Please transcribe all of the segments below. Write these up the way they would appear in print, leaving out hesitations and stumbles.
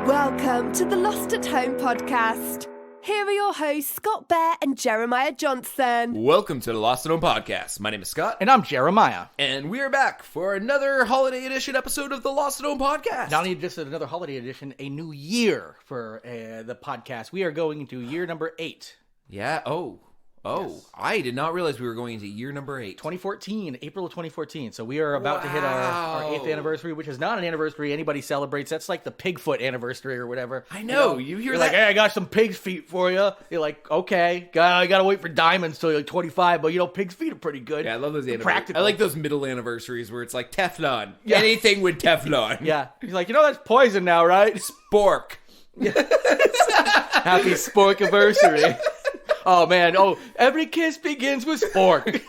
Welcome to the Lost at Home podcast. Here are your hosts, Scott Bear and Jeremiah Johnson. Welcome to the Lost at Home podcast. My name is Scott. And I'm Jeremiah. And we are back for another holiday edition episode of the Lost at Home podcast. Not only just another holiday edition, a new year for the podcast. We are going into year number 8. Yeah, Yes. I did not realize we were going into year number 8. 2014, April of 2014. So we are about to hit our 8th anniversary, which is not an anniversary anybody celebrates. That's like the Pigfoot anniversary or whatever. I know. You hear you're that? Like, hey, I got some pig's feet for you. You're like, okay, I got to wait for diamonds till you're like 25, but pig's feet are pretty good. Yeah, I love those practical. I like those middle anniversaries where it's like Teflon. Yeah. Anything with Teflon. Yeah. He's like, that's poison now, right? Spork. Happy spork anniversary. Oh, man. Oh, every kiss begins with spork.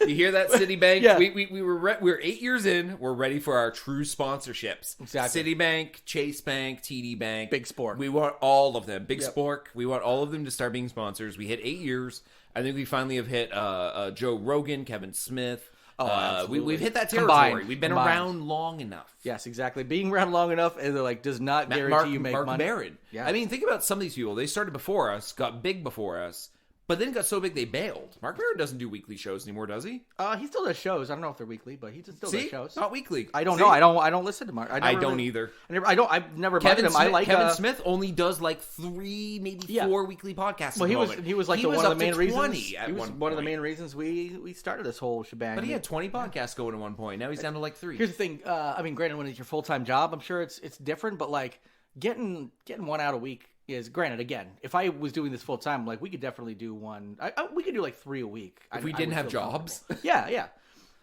You hear that, Citibank? Yeah. We're 8 years in. We're ready for our true sponsorships. Exactly. Citibank, Chase Bank, TD Bank. Big Spork. We want all of them. Big Yep. Spork. We want all of them to start being sponsors. We hit 8 years. I think we finally have hit Joe Rogan, Kevin Smith. Oh, absolutely. We've hit that territory. Combined. We've been around long enough. Yes, exactly. Being around long enough does not guarantee you make Mark money. Maron. Yeah. I mean, think about some of these people. They started before us, got big before us, but then got so big they bailed. Mark Maron doesn't do weekly shows anymore, does he? He still does shows. I don't know if they're weekly, but he still does shows. Not weekly. I don't know. I don't listen to Mark. I don't either. I've never met him. Kevin Smith only does like 3, maybe 4 weekly podcasts. Well, he was like one of the main reasons. He was one of the main reasons we started this whole shebang. But he had 20 podcasts going at one point. Now he's down to like 3. Here's the thing. Granted, when it's your full time job, I'm sure it's different. But like getting one out a week is granted. Again, if I was doing this full time, like we could definitely do one. We could do like 3 a week if we didn't have jobs. Yeah.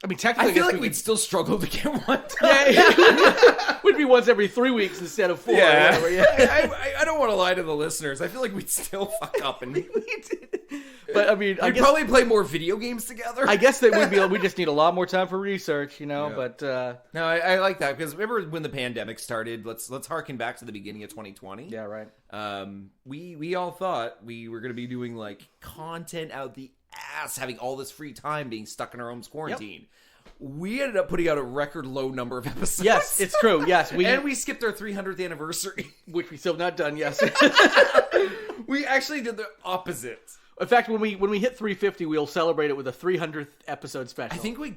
I mean, technically, I feel like we'd still struggle to get one done. Yeah. We'd be once every 3 weeks instead of 4. Yeah. Or whatever. I don't want to lie to the listeners. I feel like we'd still fuck up and But I mean, we'd probably play more video games together. I guess that we just need a lot more time for research, Yeah. But no, I like that because remember when the pandemic started? Let's harken back to the beginning of 2020. Yeah, right. We all thought we were going to be doing like content out the ass, having all this free time, being stuck in our homes quarantine. Yep. We ended up putting out a record low number of episodes. Yes, it's true. Yes, we skipped our 300th anniversary, which we still have not done. Yes, we actually did the opposite. In fact, when we hit 350, we'll celebrate it with a 300th episode special. I think we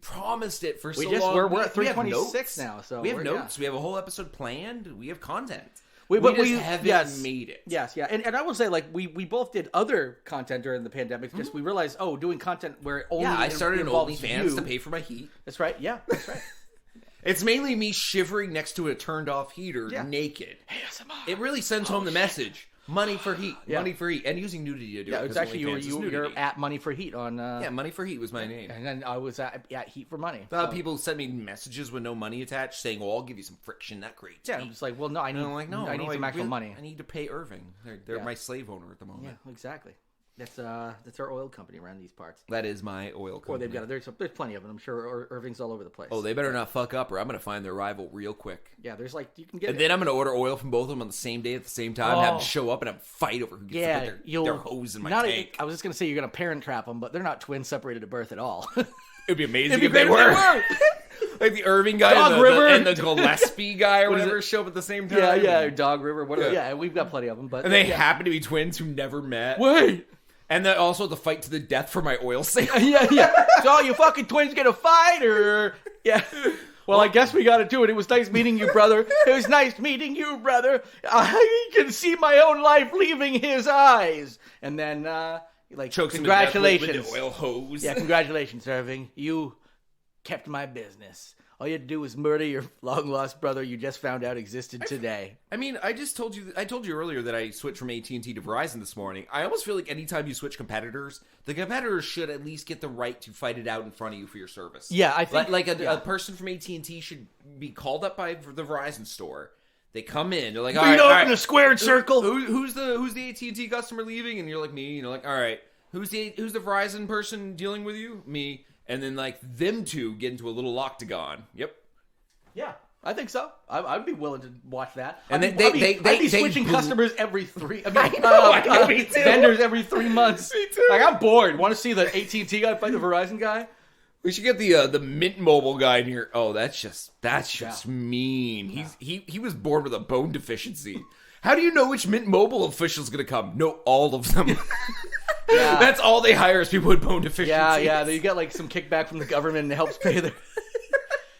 promised it for so long. We're at 326 now, so we have notes. Yeah. We have a whole episode planned. We have content. We haven't made it. Yes, yeah. And I will say, like, we both did other content during the pandemic. Just we realized, doing content where only I started an OnlyFans to pay for my heat. That's right. Yeah, that's right. It's mainly me shivering next to a turned off heater, naked. ASMR. It really sends home the message. Money for heat. Yeah. Money for heat. And using nudity to do it. Yeah, it's actually you're at Money for Heat on... Money for Heat was my name. And then I was at Heat for Money. People sent me messages with no money attached saying, I'll give you some friction. That creates Yeah, I'm just like, well, no, I need some actual money. I need to pay Irving. They're my slave owner at the moment. Yeah, exactly. That's our oil company around these parts. That is my oil company. Or they've got there's plenty of them. I'm sure Irving's all over the place. Oh, they better not fuck up, or I'm gonna find their rival real quick. Yeah, there's like you can get. And then I'm gonna order oil from both of them on the same day at the same time. Have them show up and have a fight over who gets to put their hose in my tank. I was just gonna say you're gonna parent trap them, but they're not twins separated at birth at all. It'd be amazing if they were. Like the Irving guy and the Gillespie guy or whatever show up at the same time. Yeah, Dog River. Whatever. Yeah, we've got plenty of them. But they happen to be twins who never met. Wait. And then also the fight to the death for my oil sale. Yeah. So all you fucking twins gonna fight, or Well, I guess we got to do it. It was nice meeting you, brother. It was nice meeting you, brother. I can see my own life leaving his eyes. And then, chokes congratulations. Him to death with the oil hose. Yeah, congratulations, Irving. You kept my business. All you had to do was murder your long-lost brother you just found out existed today. I mean, I told you earlier that I switched from AT&T to Verizon this morning. I almost feel like anytime you switch competitors, the competitors should at least get the right to fight it out in front of you for your service. Yeah, I think... a person from AT&T should be called up by the Verizon store. They come in, they're like, all right, in a squared circle. Who's the AT&T customer leaving? And you're like, me. And you're like, all right, who's the Verizon person dealing with you? Me. And then, them two get into a little octagon. Yep. Yeah, I think so. I'd be willing to watch that. And I'd be switching customers every three... I know, me too. Vendors every 3 months. Me too. I'm bored. Want to see the AT&T guy fight the Verizon guy? We should get the Mint Mobile guy in here. Oh, that's just mean. Yeah. He was born with a bone deficiency. How do you know which Mint Mobile official's going to come? No, all of them. Yeah. That's all they hire is people with bone deficiencies. Yeah. You get like some kickback from the government and it helps pay their.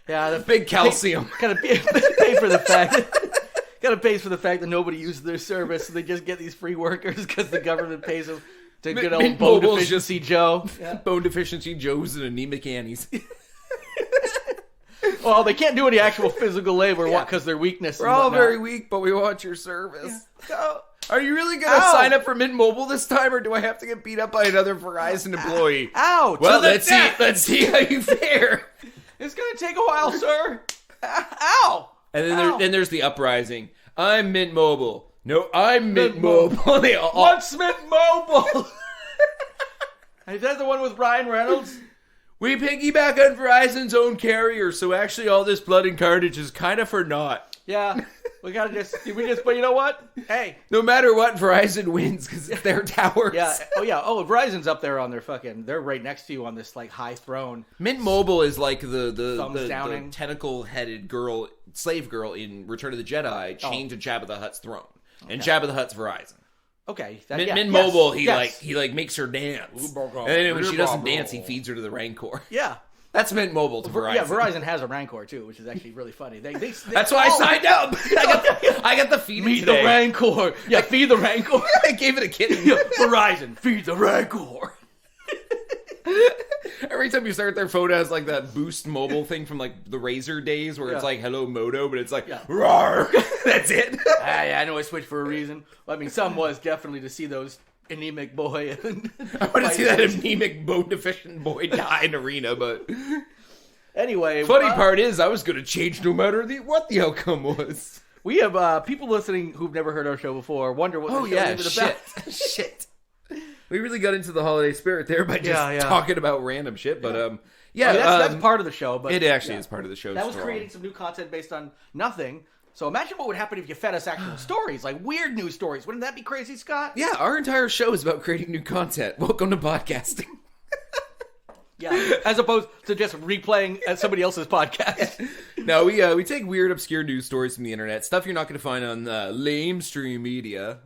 Yeah, the Big calcium. Gotta pay for the fact. Gotta pay for the fact that nobody uses their service, so they just get these free workers because the government pays them to good old Mint bone Mobile's deficiency Joe. Yeah. Bone deficiency Joes and anemic Annies. Well, they can't do any actual physical labor because their weakness. We're all very weak, but we want your service. Yeah. Are you really going to sign up for Mint Mobile this time, or do I have to get beat up by another Verizon employee? Ow! Well, let's see how you fare. It's gonna take a while, sir. Ow! And then there's the uprising. I'm Mint Mobile. No, I'm Mint Mobile. They all, What's Mint Mobile? Is that the one with Ryan Reynolds? we piggyback on Verizon's own carrier, so actually all this blood and carnage is kind of for naught. Yeah, but you know what? Hey. No matter what, Verizon wins because it's their towers. Yeah. Oh, Verizon's up there on their they're right next to you on this like high throne. Mint Mobile is like the downing. tentacle-headed slave girl in Return of the Jedi chained to Jabba the Hutt's throne. Okay. And Jabba the Hutt's Verizon. Okay. Mint Mobile, he makes her dance. And then when she doesn't dance, he feeds her to the Rancor. Yeah. That's Mint Mobile to Verizon. Yeah, Verizon has a Rancor too, which is actually really funny. That's why I signed up. I got the feeding Feed today. the Rancor. Yeah, feed the Rancor. I gave it a kitten. Verizon, feed the Rancor. Every time you start their phone has like that Boost mobile thing from like the Razor days where it's like hello Moto, but it's like rawr. That's it. I know I switched for a reason. I mean, some was definitely to see those anemic boy. I want to see that anemic bone deficient boy die in arena, but anyway. Funny part is I was going to change no matter what the outcome was. We have people listening who've never heard our show before wonder what the show is about. Shit. We really got into the holiday spirit there by just talking about random shit, but that's part of the show. But it actually is part of the show. That was creating some new content based on nothing. So imagine what would happen if you fed us actual stories, like weird news stories. Wouldn't that be crazy, Scott? Yeah, our entire show is about creating new content. Welcome to podcasting. Yeah, as opposed to just replaying somebody else's podcast. No, we take weird, obscure news stories from the internet, stuff you're not going to find on lamestream media.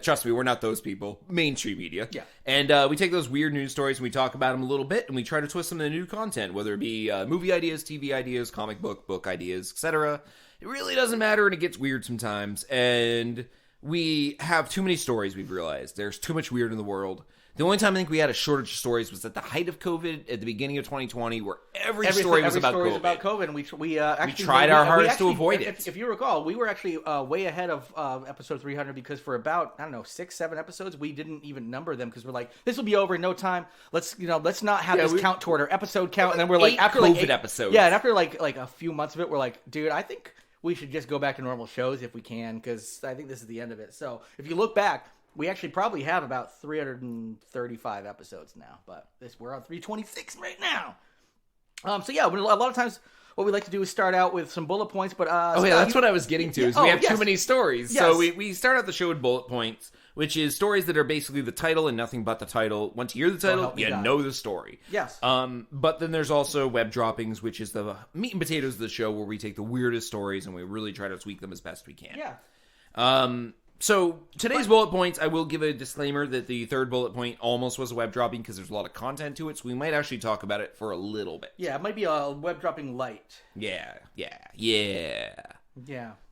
Trust me, we're not those people. Mainstream media. Yeah. And we take those weird news stories and we talk about them a little bit, and we try to twist them into new content, whether it be movie ideas, TV ideas, comic book ideas, etc. It really doesn't matter, and it gets weird sometimes. And we have too many stories, we've realized. There's too much weird in the world. The only time I think we had a shortage of stories was at the height of COVID at the beginning of 2020, where every story was about COVID. And we actually tried our hardest to avoid it. If you recall, we were actually way ahead of episode 300 because for about 6-7 episodes we didn't even number them because we're like, this will be over in no time. Let's not have this count toward our episode count. And then we're like, after COVID episodes. Yeah, and after like a few months of it, we're like, dude, I think we should just go back to normal shows if we can because I think this is the end of it. So if you look back. We actually probably have about 335 episodes now, but we're on 326 right now. So yeah, a lot of times what we like to do is start out with some bullet points, but Scott, that's what I was getting to. Is we have too many stories, yes. So we start out the show with bullet points, which is stories that are basically the title and nothing but the title. Once you hear the title, you know the story. Yes. But then there's also web droppings, which is the meat and potatoes of the show, where we take the weirdest stories and we really try to tweak them as best we can. Yeah. So, today's bullet points, I will give a disclaimer that the third bullet point almost was a web dropping because there's a lot of content to it, so we might actually talk about it for a little bit. Yeah, it might be a web dropping light. Yeah.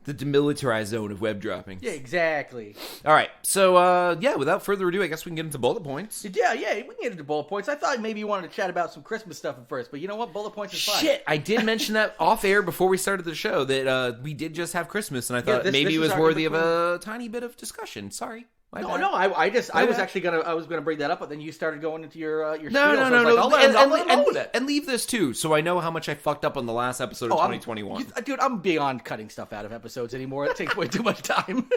The demilitarized zone of web dropping. Yeah, exactly. All right, so, without further ado, I guess we can get into bullet points. Yeah, we can get into bullet points. I thought maybe you wanted to chat about some Christmas stuff at first, but you know what? Bullet points is fine. Shit, I did mention that off air before we started the show, that we did just have Christmas, and I thought maybe it was worthy of a tiny bit of discussion. Sorry. No, I was actually gonna bring that up, but then you started going into your spiel. No. And leave this too, so I know how much I fucked up on the last episode of 2021. Dude, I'm beyond cutting stuff out of episodes anymore. It takes way too much time.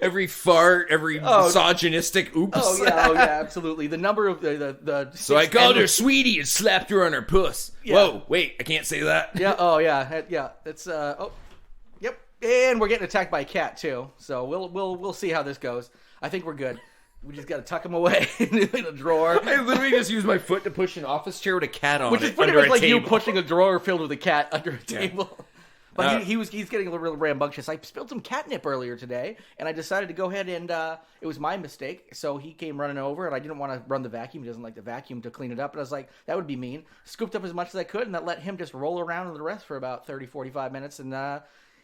Every fart, every misogynistic oops. Oh yeah, absolutely. The number of the So I called her sweetie and slapped her on her puss. Yeah. Whoa, wait, I can't say that. Yeah. Oh yeah. It's Yep. And we're getting attacked by a cat too. So we'll see how this goes. I think we're good. We just got to tuck them away in a drawer. I literally just use my foot to push an office chair with a cat on Which it. is pretty under much a like you table. pushing a drawer filled with a cat under a table. But Uh, he's getting a little rambunctious. I spilled some catnip earlier today, and I decided to go ahead and it was my mistake. So he came running over, and I didn't want to run the vacuum. He doesn't like the vacuum to clean it up. And I was like, that would be mean. Scooped up as much as I could, and that let him just roll around with the rest for about 30, 45 minutes. And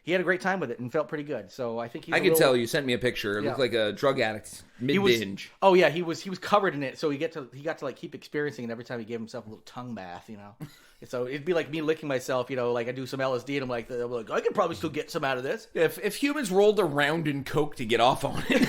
he had a great time with it and felt pretty good. So I think he's I could tell you sent me a picture. It looked like a drug addict mid-binge. Oh yeah, he was covered in it, so he got to like keep experiencing it every time he gave himself a little tongue bath, So it'd be like me licking myself, like I do some LSD, and I'm like I could probably still get some out of this. If humans rolled around in coke to get off on it,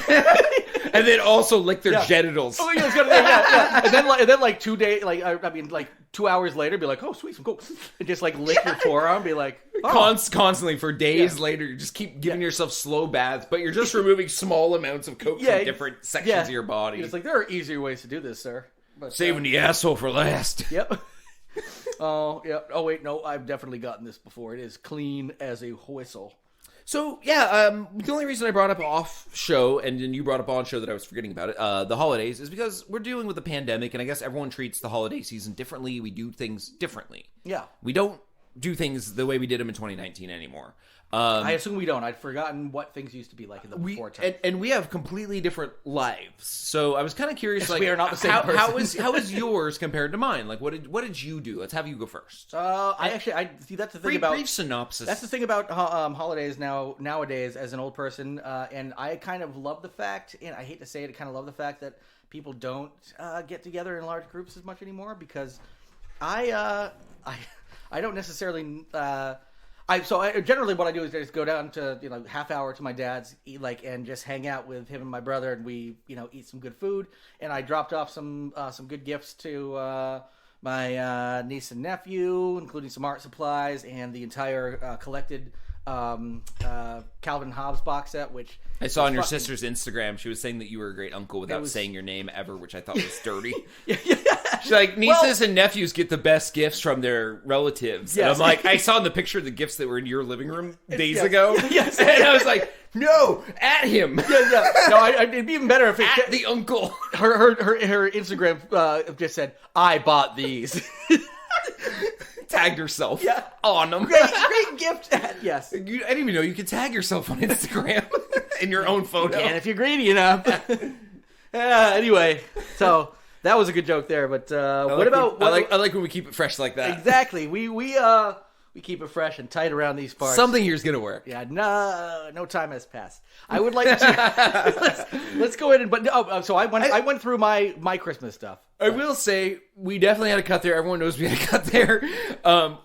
and then also lick their genitals. Oh yeah, it's gotta, yeah. And then like 2 days, like 2 hours later, be like, oh sweet, some coke, and just like lick your forearm, be like, oh. Constantly for days later, you just keep giving yourself slow baths, but you're just removing small amounts of coke from different sections of your body. It's like there are easier ways to do this, sir. But, saving the asshole for last. Yep. Oh yeah. Oh wait, no, I've definitely gotten this before. It is clean as a whistle. So yeah, the only reason I brought up off show, and then you brought up on show that I was forgetting about it, the holidays, is because we're dealing with a pandemic, and I guess everyone treats the holiday season differently. We do things differently. Yeah. We don't do things the way we did them in 2019 anymore. I assume we don't. I'd forgotten what things used to be like in the before time. And we have completely different lives. So I was kind of curious, we are not the same person. how is yours compared to mine? Like, what did you do? Let's have you go first. I see. That's the thing about brief synopsis. That's the thing about holidays nowadays. As an old person, and I kind of love the fact, and I hate to say it, I kind of love the fact that people don't get together in large groups as much anymore because I don't necessarily. Generally what I do is I just go down to half hour to my dad's, and just hang out with him and my brother, and we eat some good food. And I dropped off some good gifts to my niece and nephew, including some art supplies and the entire collected Calvin Hobbes box set, which I saw on your sister's Instagram. She was saying that you were a great uncle without saying your name ever, which I thought was dirty. Yeah. She's like, nieces and nephews get the best gifts from their relatives. Yes. And I'm like, I saw in the picture the gifts that were in your living room days ago. Yes. And I was like, no, at him. Yeah. No, it'd be even better if At the uncle. Her Instagram just said, "I bought these." Tagged herself. Yeah. On them. Great gift. Yes. I didn't even know you could tag yourself on Instagram in your own photo. And if you're greedy enough. Anyway, so that was a good joke there. But I like when we keep it fresh like that. Exactly. We keep it fresh and tight around these parts. Something here's gonna work. Yeah. No time has passed. I would like to. let's go ahead and. So I went through my Christmas stuff. I will say we definitely had a cut there. Everyone knows we had a cut there.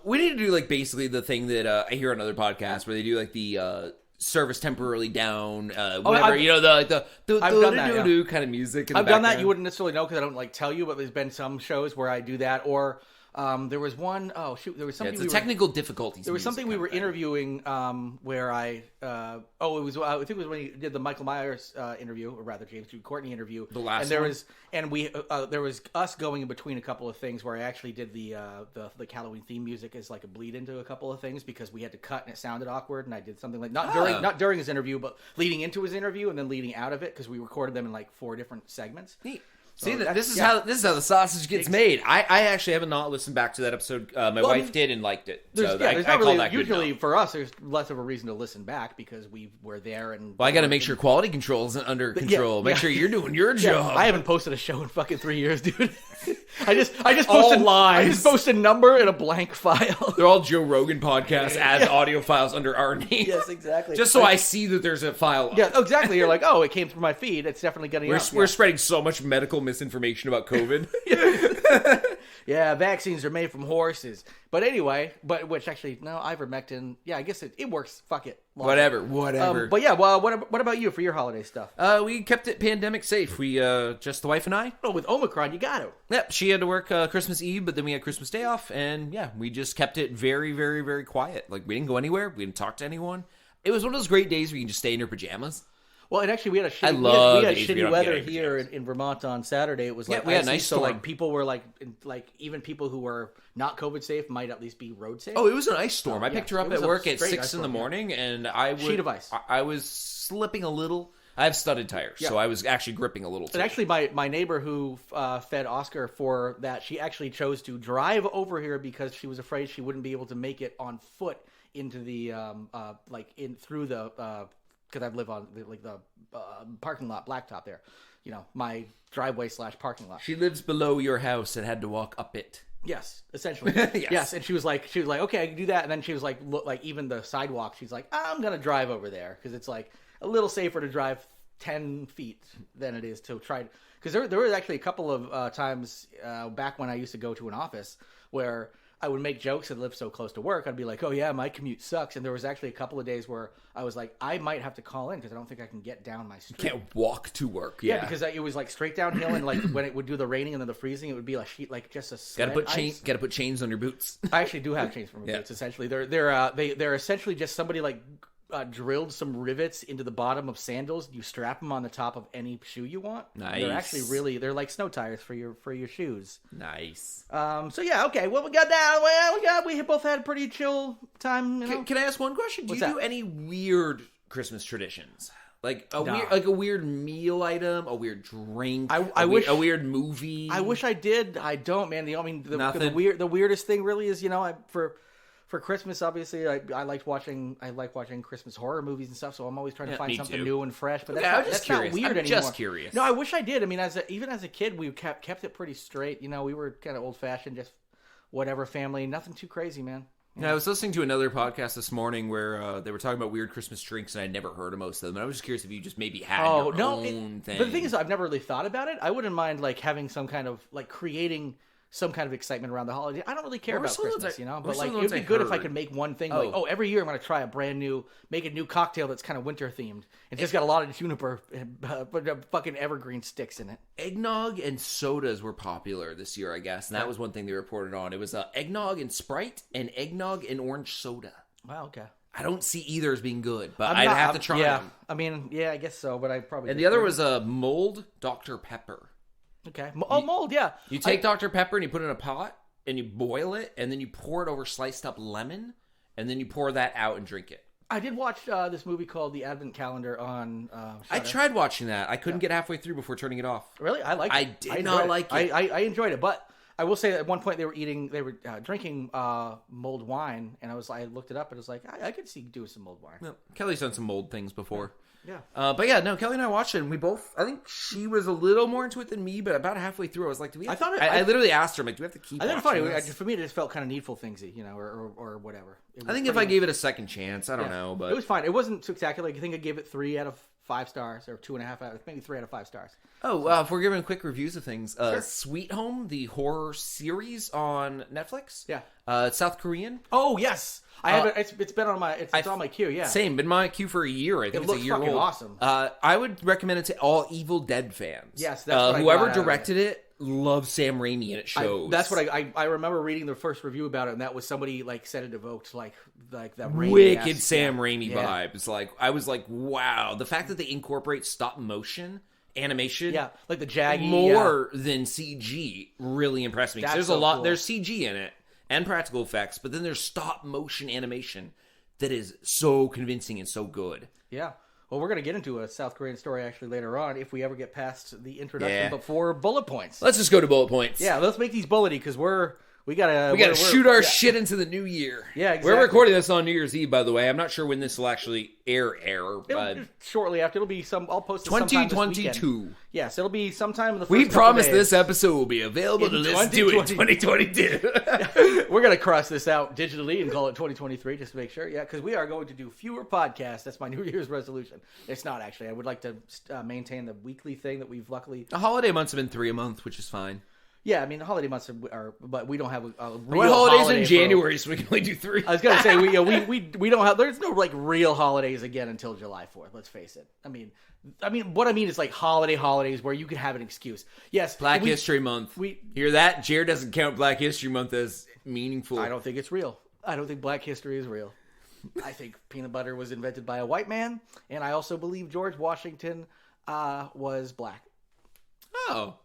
We need to do basically the thing that I hear on other podcasts where they do the service temporarily down, whatever, the kind of music. I've done that. You wouldn't necessarily know because I don't tell you, but there's been some shows where I do that. Or there was one, there was something. Yeah, it's technical difficulties. There was something we were interviewing where I think it was when he did the Michael Myers interview, or rather James Jude Courtney interview. The last and there one? was, and we there was us going in between a couple of things where I actually did the Halloween theme music as like a bleed into a couple of things because we had to cut and it sounded awkward, and I did something like not during his interview, but leading into his interview and then leading out of it because we recorded them in 4 different segments. Neat. See, this is how the sausage gets made. I actually have not listened back to that episode. My wife did and liked it. So there's I not call really, that good usually enough. for us, there's less of a reason to listen back because we were there and. Well, I got to make sure quality control isn't under control. Make sure you're doing your job. I haven't posted a show in fucking 3 years, dude. I just All posted lies. I just posted a number in a blank file. They're all Joe Rogan podcasts as audio files under our name. Yes, exactly. Just so I see that there's a file. Yeah, exactly. You're like, oh, it came through my feed. It's definitely getting out. We're spreading so much medical misinformation about COVID. Yeah, vaccines are made from horses. But anyway, which actually, no, ivermectin. Yeah, I guess it works. Fuck it. Whatever. But yeah, well, what about you for your holiday stuff? We kept it pandemic safe. We, just the wife and I. Oh, with Omicron, you got to. Yep, she had to work Christmas Eve, but then we had Christmas Day off, and yeah, we just kept it very, very, very quiet. We didn't go anywhere. We didn't talk to anyone. It was one of those great days where you can just stay in your pajamas. Well, and actually, we had shitty weather here in Vermont on Saturday. It was we had a nice storm. So people were even people who were not COVID safe might at least be road safe. Oh, it was an ice storm. I picked her up at work at 6 in the storm, morning, and sheet of ice. I was slipping a little. I have studded tires, so I was actually gripping a little too. And actually, my neighbor who fed Oscar for that, she actually chose to drive over here because she was afraid she wouldn't be able to make it on foot into the through the because I live on the parking lot blacktop there, my driveway / parking lot. She lives below your house and had to walk up it. Yes, essentially. Yes, and she was like, okay, I can do that. And then she was like, look, like even the sidewalk, she's like, I'm gonna drive over there because it's like a little safer to drive 10 feet than it is to try. Because there was actually a couple of times back when I used to go to an office where I would make jokes and live so close to work. I'd be like, oh yeah, my commute sucks. And there was actually a couple of days where I was like, I might have to call in because I don't think I can get down my street. You can't walk to work. Yeah, because it was like straight downhill, and like when it would do the raining and then the freezing, it would be a sheet, like just a sled Gotta put chains on your boots. I actually do have chains for my boots. Essentially, they're essentially just somebody like drilled some rivets into the bottom of sandals. You strap them on the top of any shoe you want. Nice. They're actually they're like snow tires for your shoes. Nice. So yeah, okay. Well, we got that. We both had a pretty chill time. Can I ask one question? Do you do any weird Christmas traditions? Like a weird meal item, a weird drink, a weird movie. I wish I did. I don't, man. The weirdest thing really is, for Christmas, obviously, I like watching Christmas horror movies and stuff. So I'm always trying to find something new and fresh. But that's not weird anymore. Just curious. No, I wish I did. I mean, even as a kid, we kept it pretty straight. We were kind of old fashioned, just whatever family, nothing too crazy, man. Yeah, I was listening to another podcast this morning where they were talking about weird Christmas drinks, and I'd never heard of most of them. And I was just curious if you just maybe had your own thing. But the thing is, I've never really thought about it. I wouldn't mind like having some kind of like creating some kind of excitement around the holiday. I don't really care about Christmas, but like it would be good if I could make one thing like, every year I'm going to try make a new cocktail that's kind of winter themed. It's just got a lot of juniper, but fucking evergreen sticks in it. Eggnog and sodas were popular this year, I guess, and that was one thing they reported on. It was eggnog and Sprite and eggnog and orange soda. Wow, okay. I don't see either as being good, but I'd have to try them. I mean, yeah, I guess so, but I probably. And the other was mulled Dr. Pepper. Okay. Mold, yeah. You take Dr. Pepper and you put it in a pot and you boil it, and then you pour it over sliced up lemon, and then you pour that out and drink it. I did watch this movie called The Advent Calendar on Shudder. I tried watching that. I couldn't get halfway through before turning it off. Really? I liked it. I did not like it. I enjoyed it, but I will say that at one point they were drinking mulled wine, and I looked it up and I was like, I could see doing some mulled wine. Well, Kelly's done some mulled things before. Yeah. But yeah, no, Kelly and I watched it, and we both, I think she was a little more into it than me, but about halfway through, I was like, do we have I literally asked her, I'm like, do we have to keep watching this? For me, it just felt kind of needful thingsy, or whatever. I think if I gave it a second chance, I don't know, but... It was fine. It wasn't spectacular. I think I gave it 3 out of 5 stars, or 2.5 maybe 3 out of 5 stars. Oh, if we're giving quick reviews of things, sure. Sweet Home, the horror series on Netflix. Yeah. South Korean. Oh, yes. I have it. It's been on my. It's on my queue. Yeah. Same. Been my queue for a year. I think it looks a year fucking old. Awesome. I would recommend it to all Evil Dead fans. Yes. That's whoever directed it loves Sam Raimi, and it shows. That's what I remember reading the first review about it, and that was somebody said it evoked like that Raimi wicked Sam Raimi vibes. Like I was like, wow, the fact that they incorporate stop motion animation, like the jaggy more than CG, really impressed me. There's a lot. Cool. There's CG in it and practical effects, but then there's stop motion animation that is so convincing and so good. Yeah. Well, we're going to get into a South Korean story actually later on if we ever get past the introduction before bullet points. Let's just go to bullet points. Yeah, let's make these bullety because we gotta shoot our shit into the new year. Yeah, exactly. We're recording this on New Year's Eve, by the way. I'm not sure when this will actually air, but shortly after. It'll be I'll post it 2022. Yes, it'll be sometime in the first We promise days. This episode will be available to listen to in 2022. We're gonna cross this out digitally and call it 2023 just to make sure. Yeah, because we are going to do fewer podcasts. That's my New Year's resolution. It's not actually. I would like to maintain the weekly thing that we've luckily. The holiday months have been 3 a month, which is fine. Yeah, I mean the holiday months are, but we don't have a real what holidays holiday in January, so we can only do 3. I was gonna say we don't have. There's no like real holidays again until July 4th. Let's face it. I mean what I mean is like holidays where you can have an excuse. Yes, Black History Month. We hear that? Jared doesn't count Black History Month as meaningful. I don't think it's real. I don't think Black history is real. I think peanut butter was invented by a white man, and I also believe George Washington was black. Oh,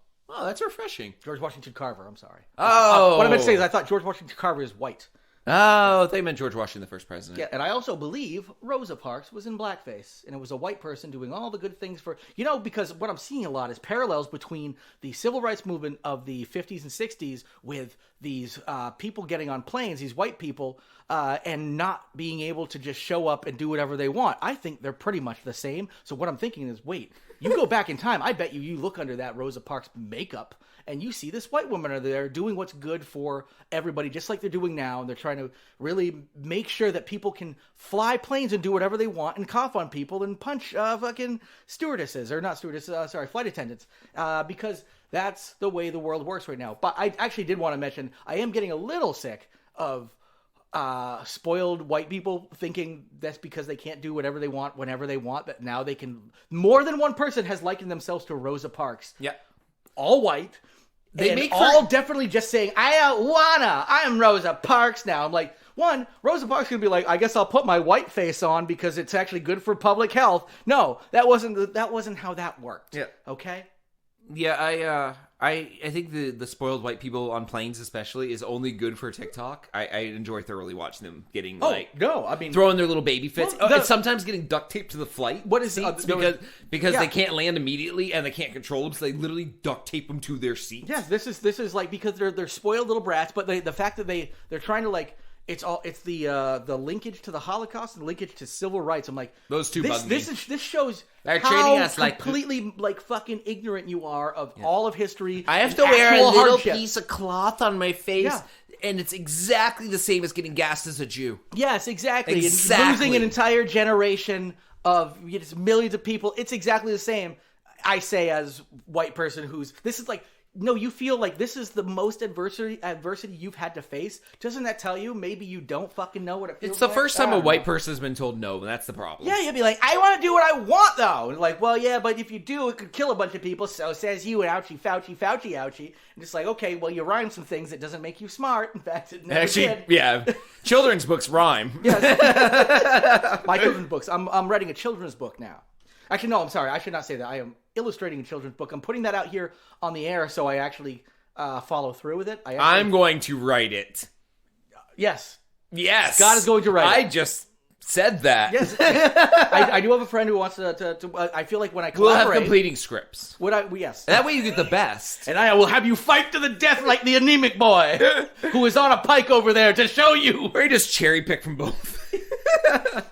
that's refreshing. George Washington Carver, I'm sorry. Oh. What I meant to say is I thought George Washington Carver is white. Oh, they meant George Washington, the first president. Yeah, and I also believe Rosa Parks was in blackface, and it was a white person doing all the good things for, because what I'm seeing a lot is parallels between the civil rights movement of the 50s and 60s with these people getting on planes, these white people, and not being able to just show up and do whatever they want. I think they're pretty much the same. So what I'm thinking is, wait, you go back in time, I bet you look under that Rosa Parks makeup, and you see this white woman are there doing what's good for everybody, just like they're doing now. And they're trying to really make sure that people can fly planes and do whatever they want and cough on people and punch fucking stewardesses, or not stewardesses, flight attendants, because that's the way the world works right now. But I actually did want to mention, I am getting a little sick of spoiled white people thinking that's because they can't do whatever they want whenever they want, that now they can. More than one person has likened themselves to Rosa Parks. Yeah. All white. All definitely just saying, I don't wanna. I'm Rosa Parks now. I'm like, one, Rosa Parks gonna be like, I guess I'll put my white face on because it's actually good for public health. No, that wasn't how that worked. Yeah. Okay. Yeah, I think the spoiled white people on planes especially is only good for TikTok. I enjoy thoroughly watching them getting throwing their little baby fits. And sometimes getting duct taped to the flight. What is seats because they can't land immediately and they can't control them, so they literally duct tape them to their seats. Yes, this is like, because they're spoiled little brats, but the fact that they're trying to like. It's the linkage to the Holocaust and linkage to civil rights. I'm like, those two bug me. This shows They're how treating us completely like fucking ignorant you are of all of history. I have to wear a little hardship. piece of cloth on my face. Yeah. And it's exactly the same as getting gassed as a Jew. Yes, exactly. And losing an entire generation of millions of people. It's exactly the same. I say as white person this is like. No, you feel like this is the most adversity you've had to face. Doesn't that tell you maybe you don't fucking know what it feels like? It's the first time a white person has been told no, and that's the problem. Yeah, you'd be like, I want to do what I want, though. And like, well, yeah, but if you do, it could kill a bunch of people, so says you, and ouchie, Fauci, Fauci, ouchie. And it's like, okay, well, you rhyme some things. It doesn't make you smart. In fact, it never did. Yeah, children's books rhyme. Yes. My children's books. I'm writing a children's book now. Actually, no, I'm sorry. I should not say that. I am illustrating a children's book. I'm putting that out here on the air so I actually follow through with it. I'm going to write it. Yes. Yes. Scott is going to write it. I just said that. Yes. I do have a friend who wants to I feel like when I collaborate... We'll have completing scripts. Yes. That way you get the best. And I will have you fight to the death like the anemic boy who is on a pike over there to show you. Or you just cherry pick from both.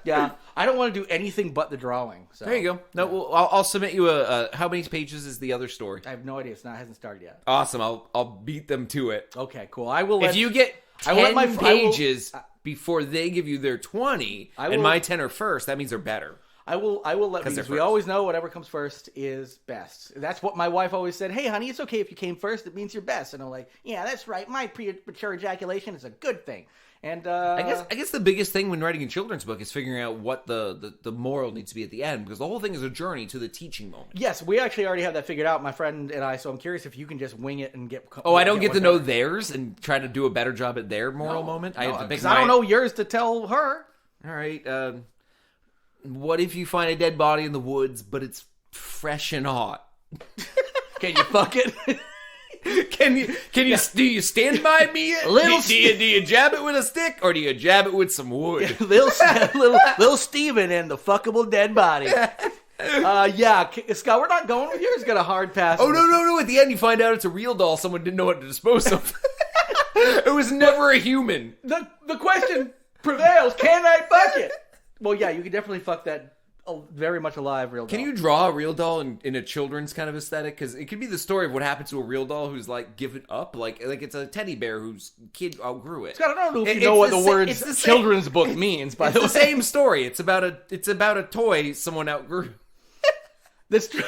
Yeah. I don't want to do anything but the drawing. So. There you go. No, well, I'll submit you how many pages is the other story? I have no idea. It hasn't started yet. Awesome. I'll beat them to it. Okay, cool. I will. If you get 10 pages before they give you their 20, and my 10 are first, that means they're better. I will let because we always know whatever comes first is best. That's what my wife always said. Hey, honey, it's okay if you came first. It means you're best. And I'm like, yeah, that's right. My premature ejaculation is a good thing. And I guess the biggest thing when writing a children's book is figuring out what the moral needs to be at the end, because the whole thing is a journey to the teaching moment. Yes, we actually already have that figured out, my friend and I. So I'm curious if you can just wing it and get. Oh, I don't get to know theirs and try to do a better job at their moral moment. I have to pick. I don't know yours to tell her. All right. What if you find a dead body in the woods, but it's fresh and hot? Can you fuck it? Do you stand by me? Do you jab it with a stick, or do you jab it with some wood? little Steven and the fuckable dead body. Yeah, Scott, we're not going with yours. Got a hard pass. Oh no! At the end, you find out it's a real doll. Someone didn't know what to dispose of. It was never a human. The question prevails: can I fuck it? Well, yeah, you can definitely fuck that. Very much alive real doll. Can you draw a real doll in a children's kind of aesthetic? Because it could be the story of what happened to a real doll who's like given up, like it's a teddy bear whose kid outgrew it. Scott, I don't know if you know what the words children's book means. By the way, it's the same story. It's about a toy someone outgrew. That's true.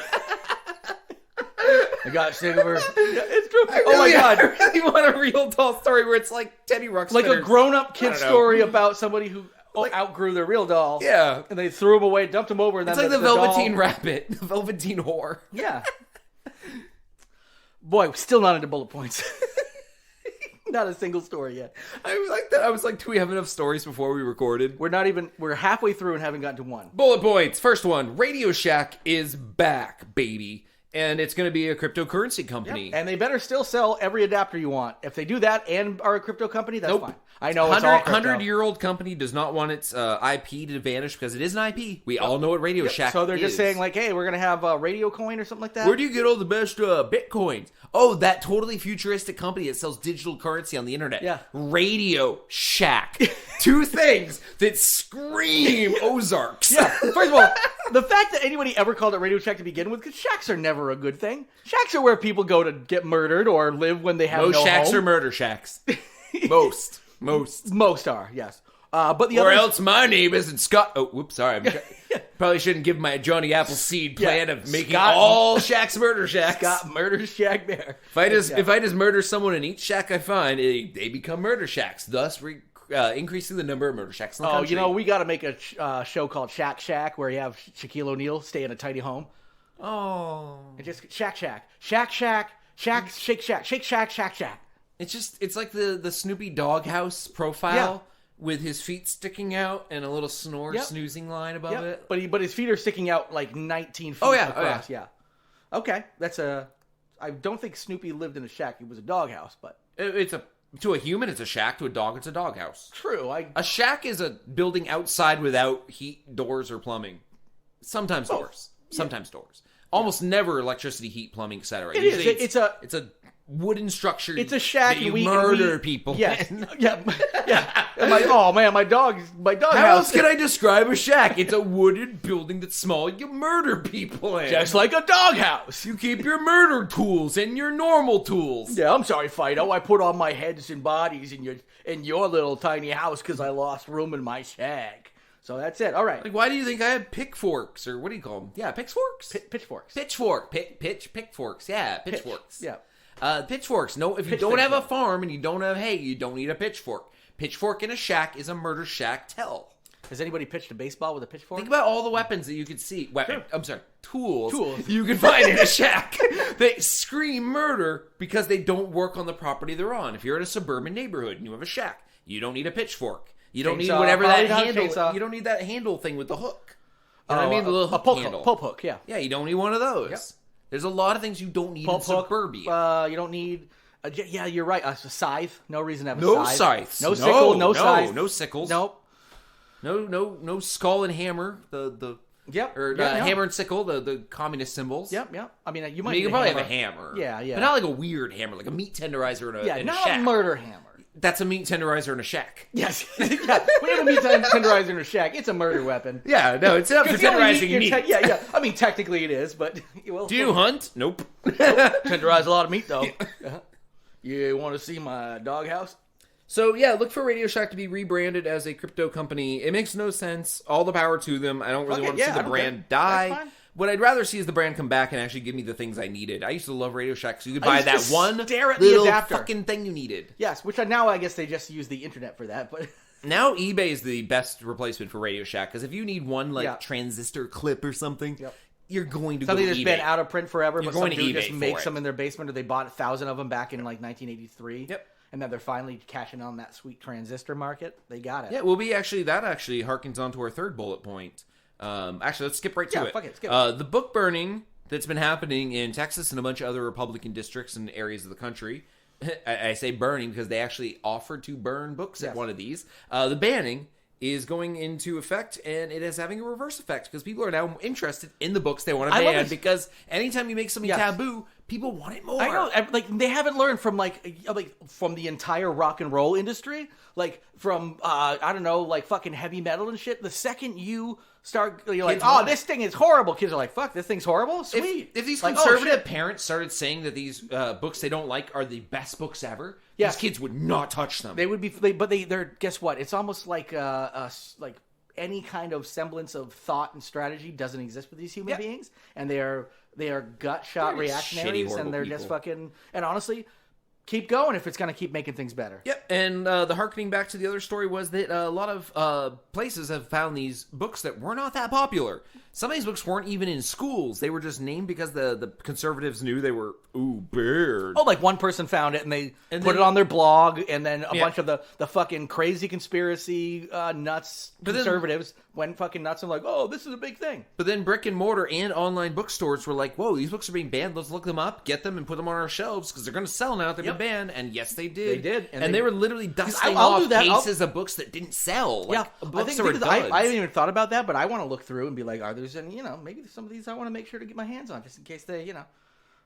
I got sick of her. It's true. My God! I really want a real doll story where it's like Teddy Ruxpin, like a grown-up kid story about somebody who outgrew their real doll. Yeah. And they threw him away, dumped him over, and then it's like the Velveteen Rabbit, the Velveteen Whore. Yeah. Boy, still not into bullet points. Not a single story yet. I was like, do we have enough stories before we recorded? We're halfway through and haven't gotten to one. Bullet points. First one, RadioShack is back, baby. And it's going to be a cryptocurrency company. Yep. And they better still sell every adapter you want. If they do that and are a crypto company, that's Nope. fine. I know it's all crypto. 100-year-old company does not want its IP to vanish because it is an IP. We all know what RadioShack is. So they're just saying like, hey, we're going to have a radio coin or something like that. Where do you get all the best Bitcoins? Oh, that totally futuristic company that sells digital currency on the internet. Yeah. RadioShack. Two things that scream Ozarks. Yeah. First of all, the fact that anybody ever called it RadioShack to begin with, because shacks are never a good thing. Shacks are where people go to get murdered or live when they have no home. Most shacks are murder shacks. Most are, yes. But the or others, else my name isn't Scott. Oh, whoops, sorry. Probably shouldn't give my Johnny Appleseed plan of making Scott, all shacks murder shacks. Scott murders Shack Bear. If I just murder someone in each shack I find, they become murder shacks, thus increasing the number of murder shacks in the country. You know, we got to make a show called Shack Shack where you have Shaquille O'Neal stay in a tiny home. Oh. And just Shack Shack. Shack Shack. Shack, Shake Shack. Shake Shack, Shack Shack. It's like the Snoopy doghouse profile with his feet sticking out and a little snoozing line above it. But his feet are sticking out like 19 feet across. Yeah. Okay. I don't think Snoopy lived in a shack. It was a doghouse, but to a human it's a shack, to a dog it's a doghouse. True. A shack is a building outside without heat, doors, or plumbing. Sometimes doors. Sometimes doors. Almost never electricity, heat, plumbing, etc. It is. It's a wooden structure. It's a shack. That you murder people. Yes. In. Yeah. And my dog How house. else can I describe a shack? It's a wooden building that's small. You murder people in. Just like a doghouse. You keep your murder tools and your normal tools. Yeah, I'm sorry, Fido. I put all my heads and bodies in your little tiny house because I lost room in my shack. So that's it. All right. Like, why do you think I have pickforks? Or what do you call them? Yeah, pitchforks? Pitchforks. Pitchforks. Yeah, pitchforks. Yeah. Pitchforks. No, if you don't have a farm and you don't have hay, you don't need a pitchfork. Pitchfork in a shack is a murder shack tell. Has anybody pitched a baseball with a pitchfork? Think about all the weapons that you could see. Sure. I'm sorry, tools you can find in a shack. They scream murder because they don't work on the property they're on. If you're in a suburban neighborhood and you have a shack, you don't need a pitchfork. You don't need whatever that handle. You don't need that handle thing with the hook. You know what I mean? The little hook handle. Pulp hook, yeah. Yeah, you don't need one of those. Yep. There's a lot of things you don't need in suburbia. You don't need... yeah, you're right. A scythe. No reason to have a no scythe. Scythes. No sickle, no scythe. No sickles. Nope. No skull and hammer. Hammer and sickle, the communist symbols. Yep. I mean, you can probably have a hammer. Yeah. But not like a weird hammer, like a meat tenderizer in a shack. Not a murder hammer. That's a meat tenderizer in a shack. Yes. When you have a meat tenderizer in a shack, it's a murder weapon. Yeah, no, it's not for tenderizing meat. Yeah. I mean, technically it is, but... Do you hunt? Nope. Tenderize a lot of meat, though. You want to see my doghouse? So, yeah, look for RadioShack to be rebranded as a crypto company. It makes no sense. All the power to them. I don't really want to see the brand die. What I'd rather see is the brand come back and actually give me the things I needed. I used to love RadioShack because you could buy that one stare at the little adapter. fucking thing you needed. Yes, which now I guess they just use the internet for that. But now eBay is the best replacement for RadioShack because if you need one transistor clip or something, you're going to something go to that's eBay. been out of print forever, but some dude just makes them in their basement, or they bought 1,000 of them back in like 1983. Yep. And then they're finally cashing on that sweet transistor market. They got it. Yeah, that actually harkens on to our third bullet point. Actually, let's skip right to it. Fuck it, skip it. The book burning that's been happening in Texas and a bunch of other Republican districts and areas of the country. I say burning because they actually offered to burn books at one of these. The banning is going into effect, and it is having a reverse effect because people are now interested in the books they want to ban because anytime you make something taboo, people want it more. I know, like they haven't learned from from the entire rock and roll industry, like from I don't know, like fucking heavy metal and shit. The second you start, you're like, oh, this thing is horrible. Kids are like, fuck, this thing's horrible. Sweet. If these conservative parents started saying that these books they don't like are the best books ever, these kids would not touch them. They would be, they're. Guess what? It's almost like like any kind of semblance of thought and strategy doesn't exist with these human beings, and they are gut shot reactionaries, and they're just fucking. And honestly, keep going if it's going to keep making things better. Yep, and the harkening back to the other story was that a lot of places have found these books that were not that popular. Some of these books weren't even in schools. They were just named because the conservatives knew they were, weird. Oh, like one person found it and they put it on their blog, and then a bunch of the fucking crazy conspiracy nuts conservatives went fucking nuts and like, oh, this is a big thing. But then brick and mortar and online bookstores were like, whoa, these books are being banned. Let's look them up, get them, and put them on our shelves because they're going to sell now. They've been banned. And yes, they did. They did. And they were literally dusting off cases of books that didn't sell. Like, books that were duds. I haven't even thought about that, but I want to look through and be like, are there any, maybe some of these I want to make sure to get my hands on just in case they,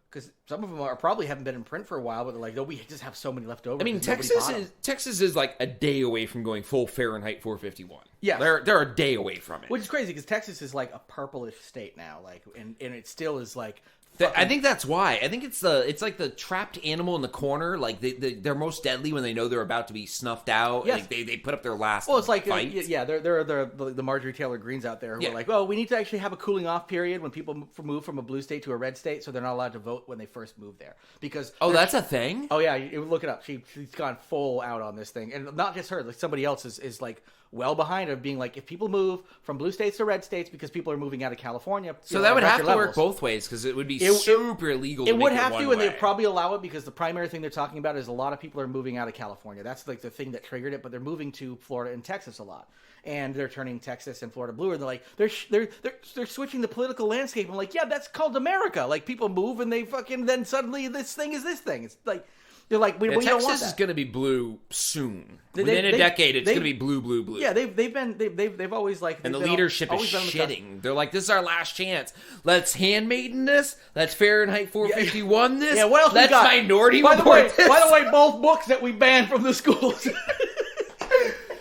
because some of them probably haven't been in print for a while, but they're like, we just have so many left over. I mean, Texas is like a day away from going full Fahrenheit 451. Yeah, they're a day away from it, which is crazy because Texas is like a purplish state now, like, and it still is like. I think that's why. I think it's like the trapped animal in the corner. Like they're most deadly when they know they're about to be snuffed out. Yes. Like they put up their last. Well, it's like fight. there are the Marjorie Taylor Greens out there who are like, we need to actually have a cooling off period when people move from a blue state to a red state, so they're not allowed to vote when they first move there. Because that's a thing. Oh yeah, you look it up. She's gone full out on this thing, and not just her. Like somebody else is like well behind her, being like, if people move from blue states to red states because people are moving out of California, so that would have to work both ways because it would be super illegal. It would have to, and they'd probably allow it because the primary thing they're talking about is a lot of people are moving out of California. That's like the thing that triggered it, but they're moving to Florida and Texas a lot, and they're turning Texas and Florida blue. And they're like, they're switching the political landscape. I'm like, yeah, that's called America. Like people move and they fucking then suddenly this thing is this thing. It's like. They're like, we don't want that. Texas is going to be blue soon. Within a decade, it's going to be blue, blue, blue. Yeah, they've always like, and the leadership is shitting. They're like, this is our last chance. Let's handmaiden this. Let's Fahrenheit 451 this. Yeah, what else Let's we got? Minority By Report this. By the way, both books that we banned from the schools.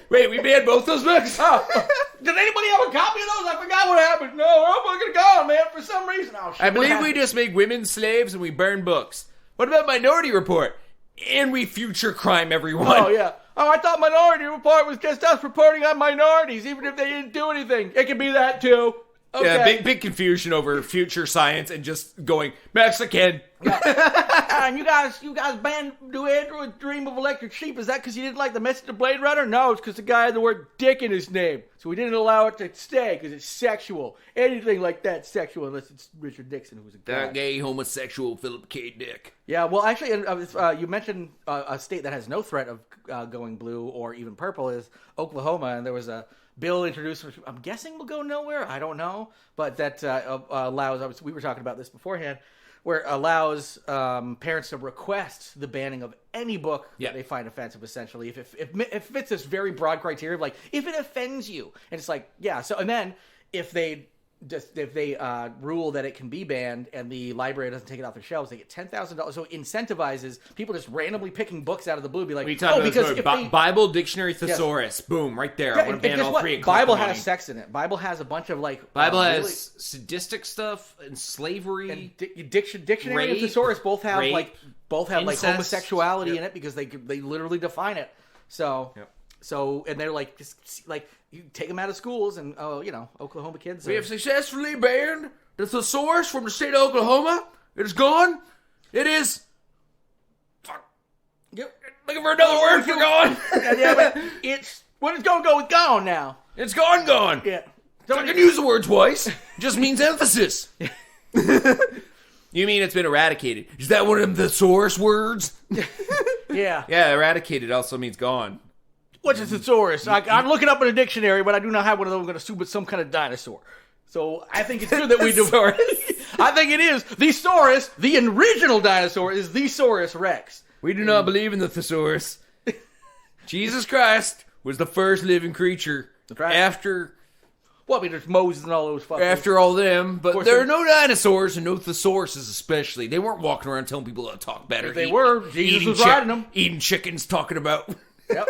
Wait, we banned both those books? Oh. Did anybody have a copy of those? I forgot what happened. No, we're all fucking gone, man, for some reason. Oh, shit, I believe we just make women slaves and we burn books. What about Minority Report? And we future crime everyone. Oh, yeah. Oh, I thought Minority Report was just us reporting on minorities, even if they didn't do anything. It could be that, too. Okay. Yeah, big confusion over future science and just going, Mexican. Yeah. And you guys banned Do Androids Dream of Electric Sheep. Is that because you didn't like the message of Blade Runner? No, it's because the guy had the word dick in his name. So we didn't allow it to stay because it's sexual. Anything like that sexual unless it's Richard Nixon, who's a guy. That gay homosexual Philip K. Dick. Yeah, well, actually, you mentioned a state that has no threat of going blue or even purple is Oklahoma, and there was a bill introduced, which I'm guessing will go nowhere. I don't know, but that allows. We were talking about this beforehand, where it allows parents to request the banning of any book that they find offensive. Essentially, if it fits this very broad criteria of like if it offends you, and it's like so, and then if they rule that it can be banned and the library doesn't take it off their shelves, they get $10,000. So it incentivizes people just randomly picking books out of the blue. Be like, because Bible, dictionary, thesaurus, boom, right there. I want to ban all three. Bible has sex in it. Bible has a bunch of like Bible has sadistic stuff and slavery. And dictionary and thesaurus both have incest, like homosexuality in it because they literally define it. So. Yep. So, and they're like, just like, you take them out of schools and, Oklahoma kids. We have successfully banned the thesaurus from the state of Oklahoma. It is gone. It is. Fuck. Yep. Looking for another word for gone. But it's, when it's go, it's gone now. It's gone. Yeah. So I can use the word twice. It just means emphasis. You mean it's been eradicated? Is that one of the thesaurus words? Yeah. Yeah, eradicated also means gone. What's a thesaurus? I'm looking up in a dictionary, but I do not have one of them. I'm going to assume it's some kind of dinosaur. So I think it's good that we do. I think it is. The Saurus, the original dinosaur, is the Saurus Rex. We do not believe in the thesaurus. Jesus Christ was the first living creature after... Well, I mean, there's Moses and all those fuckers. After all them, but there are no dinosaurs and no thesauruses especially. They weren't walking around telling people how to talk better. If they were, Jesus was riding them. Eating chickens, talking about... Yep.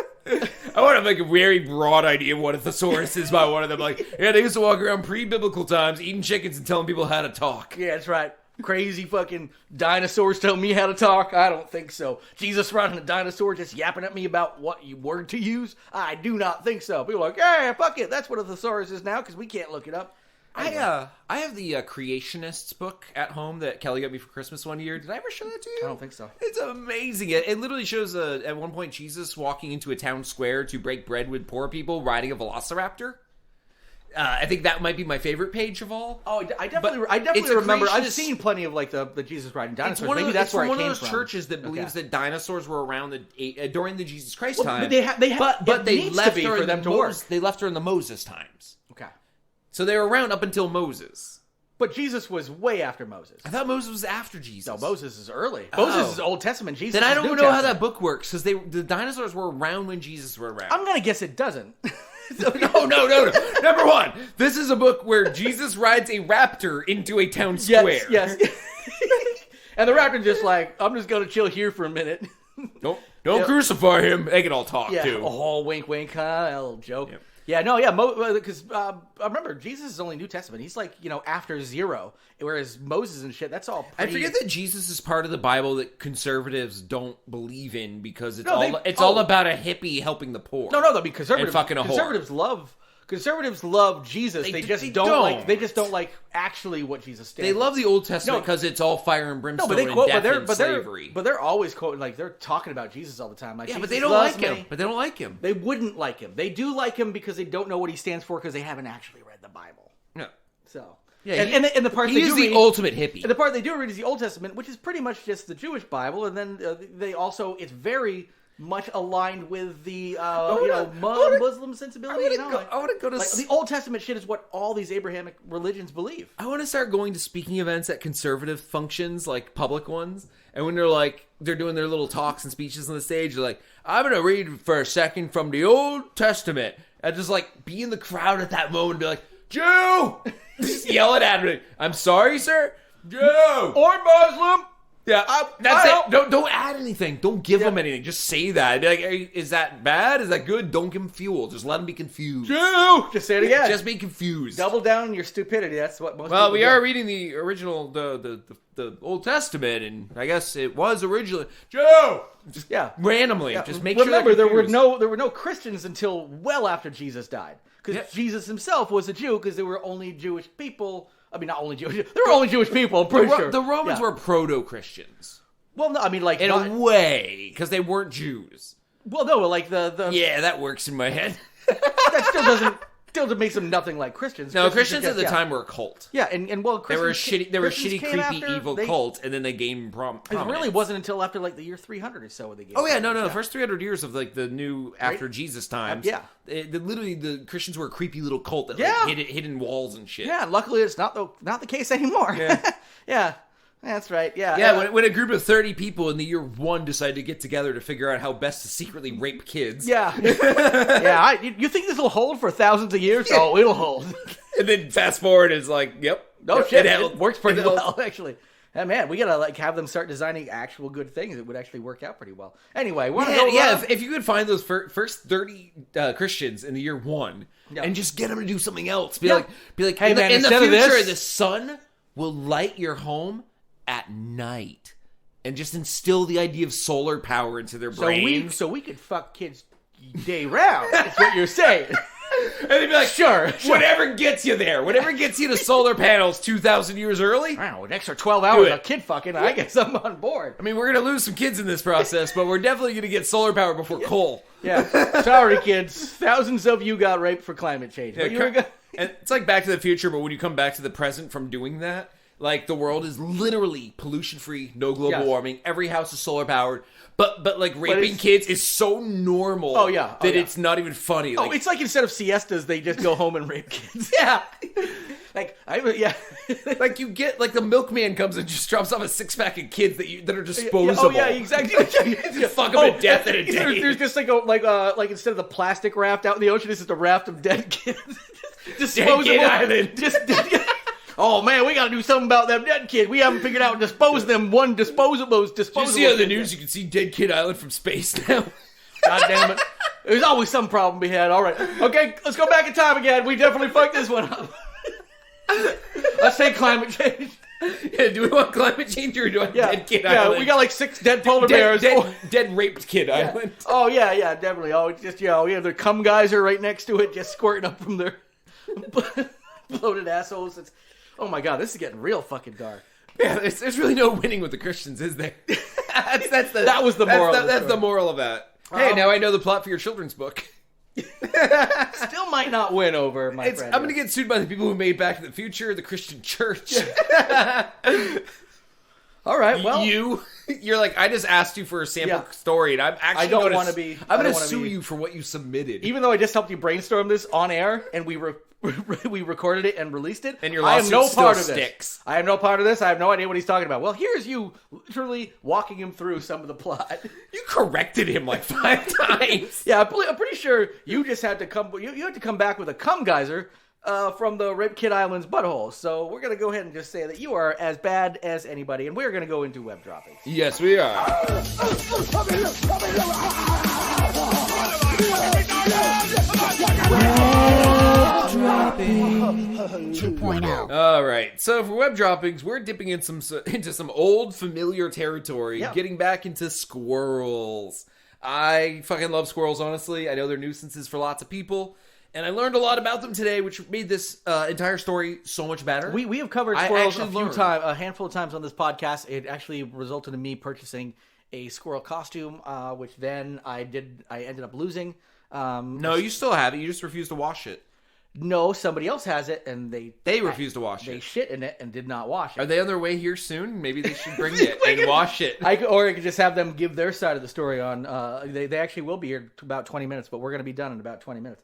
I want to make a very broad idea of what a thesaurus is by one of them. Like, they used to walk around pre-biblical times eating chickens and telling people how to talk. Yeah, that's right. Crazy fucking dinosaurs telling me how to talk? I don't think so. Jesus riding a dinosaur just yapping at me about what word to use? I do not think so. People are like, yeah, fuck it. That's what a thesaurus is now because we can't look it up. I have the Creationists book at home that Kelly got me for Christmas one year. Did I ever show that to you? I don't think so. It's amazing. It literally shows at one point Jesus walking into a town square to break bread with poor people riding a velociraptor. I think that might be my favorite page of all. Oh, I definitely remember. I've seen plenty of like the Jesus riding dinosaurs. Maybe that's where it came from. It's one of those churches that believes that dinosaurs were around during the Jesus Christ time. But they left during the Moses times. Okay. So they were around up until Moses. But Jesus was way after Moses. I thought Moses was after Jesus. No, Moses is early. Moses is Old Testament. Jesus Then I is don't New know how Testament. that book works, because the dinosaurs were around when Jesus were around. I'm going to guess it doesn't. No. Number one, this is a book where Jesus rides a raptor into a town square. Yes. And the raptor just like, I'm just going to chill here for a minute. Don't crucify him. They can all talk, too. Oh, wink, wink, huh? A little joke. Yep. Yeah, no, yeah, because I remember, Jesus is only New Testament. He's like, after 0, whereas Moses and shit, that's all I forget that Jesus is part of the Bible that conservatives don't believe in, because it's all about a hippie helping the poor. No, because conservatives, and fucking a whore. Conservatives love Jesus. They just don't like actually what Jesus stands. They love the Old Testament because it's all fire and brimstone and death and slavery. But they're always quoting, like, they're talking about Jesus all the time. Like, yeah, but Jesus they don't like him. They wouldn't like him. They do like him because they don't know what he stands for because they haven't actually read the Bible. No. So yeah, and the part he is the ultimate hippie. And the part they do read is the Old Testament, which is pretty much just the Jewish Bible, and then they also it's very much aligned with the Muslim sensibility. I want to go to the Old Testament shit is what all these Abrahamic religions believe. I want to start going to speaking events at conservative functions, like public ones, and when they're doing their little talks and speeches on the stage, they're like, I'm going to read for a second from the Old Testament, and just like be in the crowd at that moment and be like, Jew! Just yell it at me. I'm sorry, sir? Jew! Or Muslim! Yeah, that's it. Don't add anything. Don't give them anything. Just say that. Be like, hey, is that bad? Is that good? Don't give them fuel. Just let them be confused. Just say it again. Just be confused. Double down on your stupidity. That's what most. Well, we are reading the original, the Old Testament, and I guess it was originally Joe. Just randomly. Yeah. Just make Remember, sure. there were no Christians until well after Jesus died, because Jesus himself was a Jew, because there were only Jewish people. I mean, not only Jewish. There were only Jewish people. I'm pretty sure the Romans were proto-Christians. Well, no, I mean, like in a way, because they weren't Jews. Well, no, like the yeah, that works in my head. That still makes them nothing like Christians. No, Christians at the time were a cult. Yeah, and well, they were a shitty, creepy, evil cult, and then they gained prominence. It really wasn't until after like the year 300 or so when they gained. Oh yeah, no, the first 300 years of like the new after Jesus times. Literally the Christians were a creepy little cult that like, hid in walls and shit. Yeah, luckily it's not the case anymore. Yeah, yeah. That's right. Yeah. Yeah. When a group of 30 people in the year 1 decided to get together to figure out how best to secretly rape kids. Yeah. Yeah. You think this will hold for thousands of years? Oh, it'll hold. And then fast forward, it's like, yep. No shit. It works pretty well, actually. And man, we gotta like have them start designing actual good things. It would actually work out pretty well. Anyway, if you could find those first 30 Christians in the year 1 and just get them to do something else, be like, hey man, in the future, the sun will light your home at night, and just instill the idea of solar power into their brains. So we could fuck kids day round. That's what you're saying. And they'd be like, sure. Whatever gets you there. Whatever gets you to solar panels 2,000 years early. Wow, an extra 12 hours of kid fucking, I guess I'm on board. I mean, we're going to lose some kids in this process, but we're definitely going to get solar power before coal. Yeah. Sorry, kids. Thousands of you got raped for climate change. And it's like Back to the Future, but when you come back to the present from doing that, like, the world is literally pollution-free, no global warming. Every house is solar-powered. But like, raping kids is so normal that it's not even funny. Like, it's like instead of siestas, they just go home and rape kids. Yeah. Like, you get, like, the milkman comes and just drops off a 6-pack of kids that are disposable. Oh, yeah, exactly. You fuck them to death in a day. There's just like instead of the plastic raft out in the ocean, it's just a raft of dead kids. Disposable. Dead Kid Island. Just dead. Oh man, we gotta do something about them dead kids. We haven't figured out dispose them disposable. Did you see on the news you can see Dead Kid Island from space now? God damn it. There's always some problem we had. Alright. Okay, let's go back in time again. We definitely fucked this one up. Let's say climate change. Yeah, do we want climate change or do we want Dead Kid Island? Yeah, we got like 6 dead polar bears. Dead raped Kid Island. Oh yeah, definitely. Oh, it's just, we have their cum geyser right next to it, just squirting up from their bloated assholes. Oh my god, this is getting real fucking dark. Yeah, there's really no winning with the Christians, is there? That was the moral. That's the moral of that. Hey, now I know the plot for your children's book. Still might not win over, my friend. I'm going to get sued by the people who made Back to the Future, the Christian church. All right, well, you're like, I just asked you for a sample story, and I'm actually I don't want to be. I'm going to sue you for what you submitted. Even though I just helped you brainstorm this on air, and we recorded it and released it, and your I am no lawsuit part still of sticks. this. I have no part of this. I have no idea what he's talking about. Well, here's you literally walking him through some of the plot. You corrected him like 5 times. Yeah, I'm pretty sure you just had to come. You had to come back with a cum geyser from the Rape Kid Island's butthole. So we're gonna go ahead and just say that you are as bad as anybody, and we're gonna go into web droppings. Yes, we are. Dropping 2.0. All right, so for web droppings, we're dipping into some old familiar territory, getting back into squirrels. I fucking love squirrels, honestly. I know they're nuisances for lots of people, and I learned a lot about them today, which made this entire story so much better. We have covered squirrels a handful of times on this podcast. It actually resulted in me purchasing a squirrel costume, which then I ended up losing. No, you still have it. You just refuse to wash it. No, somebody else has it, and they refuse to wash it. They shit in it and did not wash it. Are they on their way here soon? Maybe they should bring it and wash it. Or I could just have them give their side of the story on. They actually will be here about 20 minutes, but we're going to be done in about 20 minutes.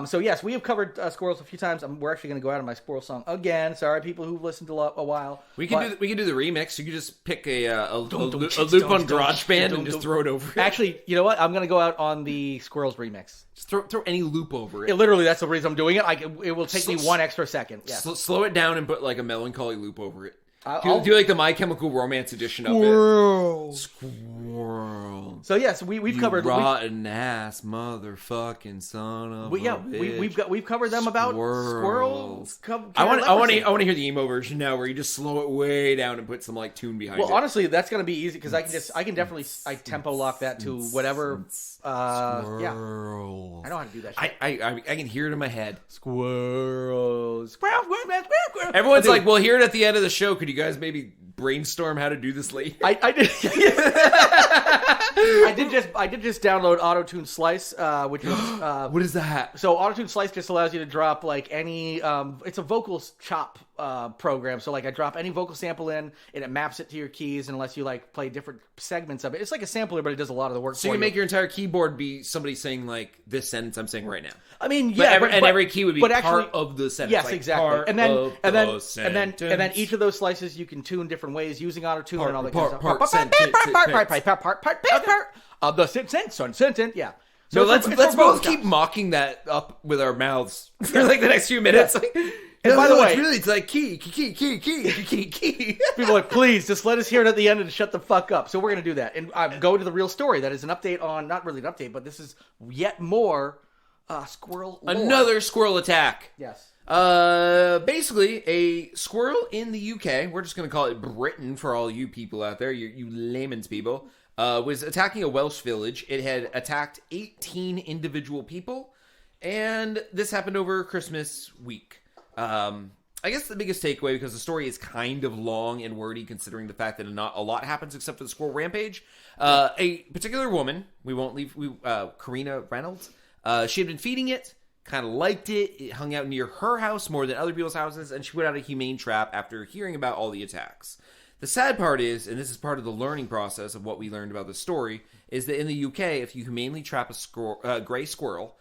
So yes, we have covered squirrels a few times. We're actually going to go out on my squirrel song again. Sorry, people who've listened a while. We can do the remix. You can just pick a loop on GarageBand and just throw it over it. Actually, you know what? I'm going to go out on the Squirrels remix. Just throw any loop over it. Literally, that's the reason I'm doing it. It will take me 1 extra second. Yes. Slow it down and put like a melancholy loop over it. Do like the My Chemical Romance edition of it. Squirrel. So yes, we've covered rotten ass motherfucking son of a bitch. We've covered them about squirrels. I want to hear the emo version now, where you just slow it way down and put some like tune behind it. Well, honestly, that's gonna be easy because I can definitely tempo lock that to whatever. Squirrel. I know how to do that shit. I can hear it in my head. Squirrels. Everyone's like, "We'll hear it at the end of the show. Could you guys maybe brainstorm how to do this later?" I did. I did just download AutoTune Slice, which is what is that? So AutoTune Slice just allows you to drop like any. It's a vocal chop program. So like I drop any vocal sample in, and it maps it to your keys, unless you like play different segments of it. It's like a sampler, but it does a lot of the work. So you make your entire keyboard be somebody saying like this sentence I'm saying right now. I mean, yeah, but every key would be part of the sentence. Yes, like exactly. And then each of those slices you can tune different ways using AutoTune and all that kind of stuff. Of the sentence, yeah. So let's both keep mocking that up with our mouths for like the next few minutes. And by the way, it's like key. People are like, please, just let us hear it at the end and shut the fuck up. So we're going to do that. And go to the real story. That is an update on, not really an update, but this is yet more squirrel lore. Another squirrel attack. Yes. Basically, a squirrel in the UK, we're just going to call it Britain for all you people out there, you layman's people, was attacking a Welsh village. It had attacked 18 individual people, and this happened over Christmas week. I guess the biggest takeaway, because the story is kind of long and wordy considering the fact that not a lot happens except for the squirrel rampage. A particular woman, Karina Reynolds, she had been feeding it, kind of liked it. It hung out near her house more than other people's houses, and she put out a humane trap after hearing about all the attacks. The sad part is, and this is part of the learning process of what we learned about the story, is that in the UK, if you humanely trap a gray squirrel,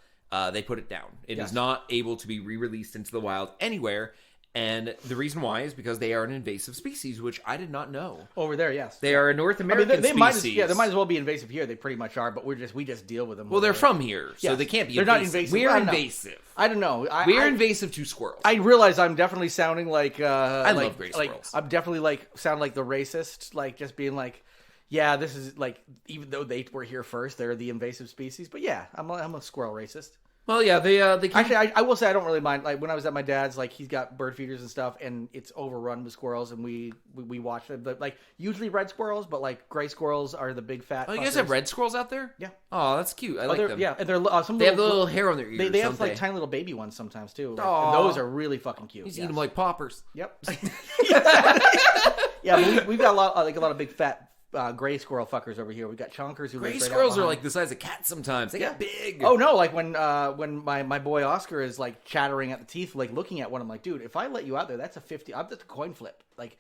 they put it down. It is not able to be re-released into the wild anywhere. And the reason why is because they are an invasive species, which I did not know. Over there, yes. They are a North American species. They might as well be invasive here. They pretty much are, but we just deal with them. Well, they're from here, so they can't be invasive. They're not invasive. We're invasive. I don't know. We're invasive to squirrels. I realize I'm definitely sounding like... I love gray squirrels. I'm definitely sound like the racist, just being like, yeah, this is even though they were here first, they're the invasive species. But yeah, I'm a squirrel racist. Well, yeah, they actually. I will say I don't really mind. Like when I was at my dad's, he's got bird feeders and stuff, and it's overrun with squirrels, and we watch them. Usually red squirrels, but gray squirrels are the big fat. Oh, you guys have red squirrels out there? Yeah. Oh, that's cute. I like them. Yeah, and they're they have the little hair on their ears. They have tiny little baby ones sometimes too. And those are really fucking cute. You eat them like poppers. Yep. Yeah, but we've got a lot of big fat gray squirrel fuckers over here. We got chonkers who Gray live right squirrels out are behind. like the size of cats sometimes. They get big. Oh no! Like when my boy Oscar is like chattering at the teeth, like looking at one, I'm like, dude, if I let you out there, that's a 50. That's a coin flip. Like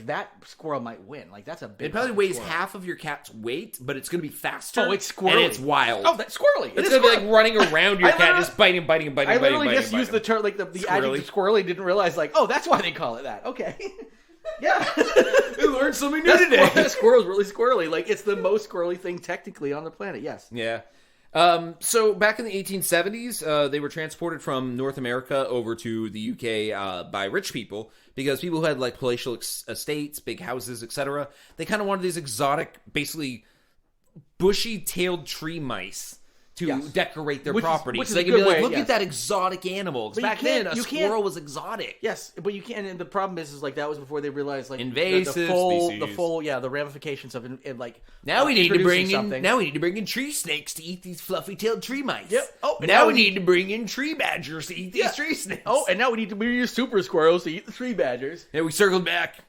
that squirrel might win. Like that's a big. It probably fucking weighs squirrel. half of your cat's weight, but it's going to be faster. Oh, it's squirrely. And it's wild. Oh, that's squirrely. It's going to be like running around your cat, just biting. I literally just used the term, like the adjective squirrely. Didn't realize, like, oh, that's why they call it that. Okay. Yeah. We learned something new today. That squirrel's really squirrely. Like, it's the most squirrely thing technically on the planet. Yes. Yeah. So back in the 1870s, they were transported from North America over to the UK by rich people because people who had like palatial estates, big houses, etc. They kind of wanted these exotic, basically bushy-tailed tree mice to decorate their property. Which so is they a can good be like, way, look yes. at that exotic animal. 'Cause But you back can't- then, a you can't- squirrel was exotic. Yes, but you can't. And the problem is like that was before they realized like Invasive the species. full the ramifications of like Now we need to bring something. in. Now we need to bring in tree snakes to eat these fluffy-tailed tree mice. Yep. Oh, and now we need to bring in tree badgers to eat these tree snakes. Oh, and now we need to use super squirrels to eat the tree badgers. Yeah, we circled back.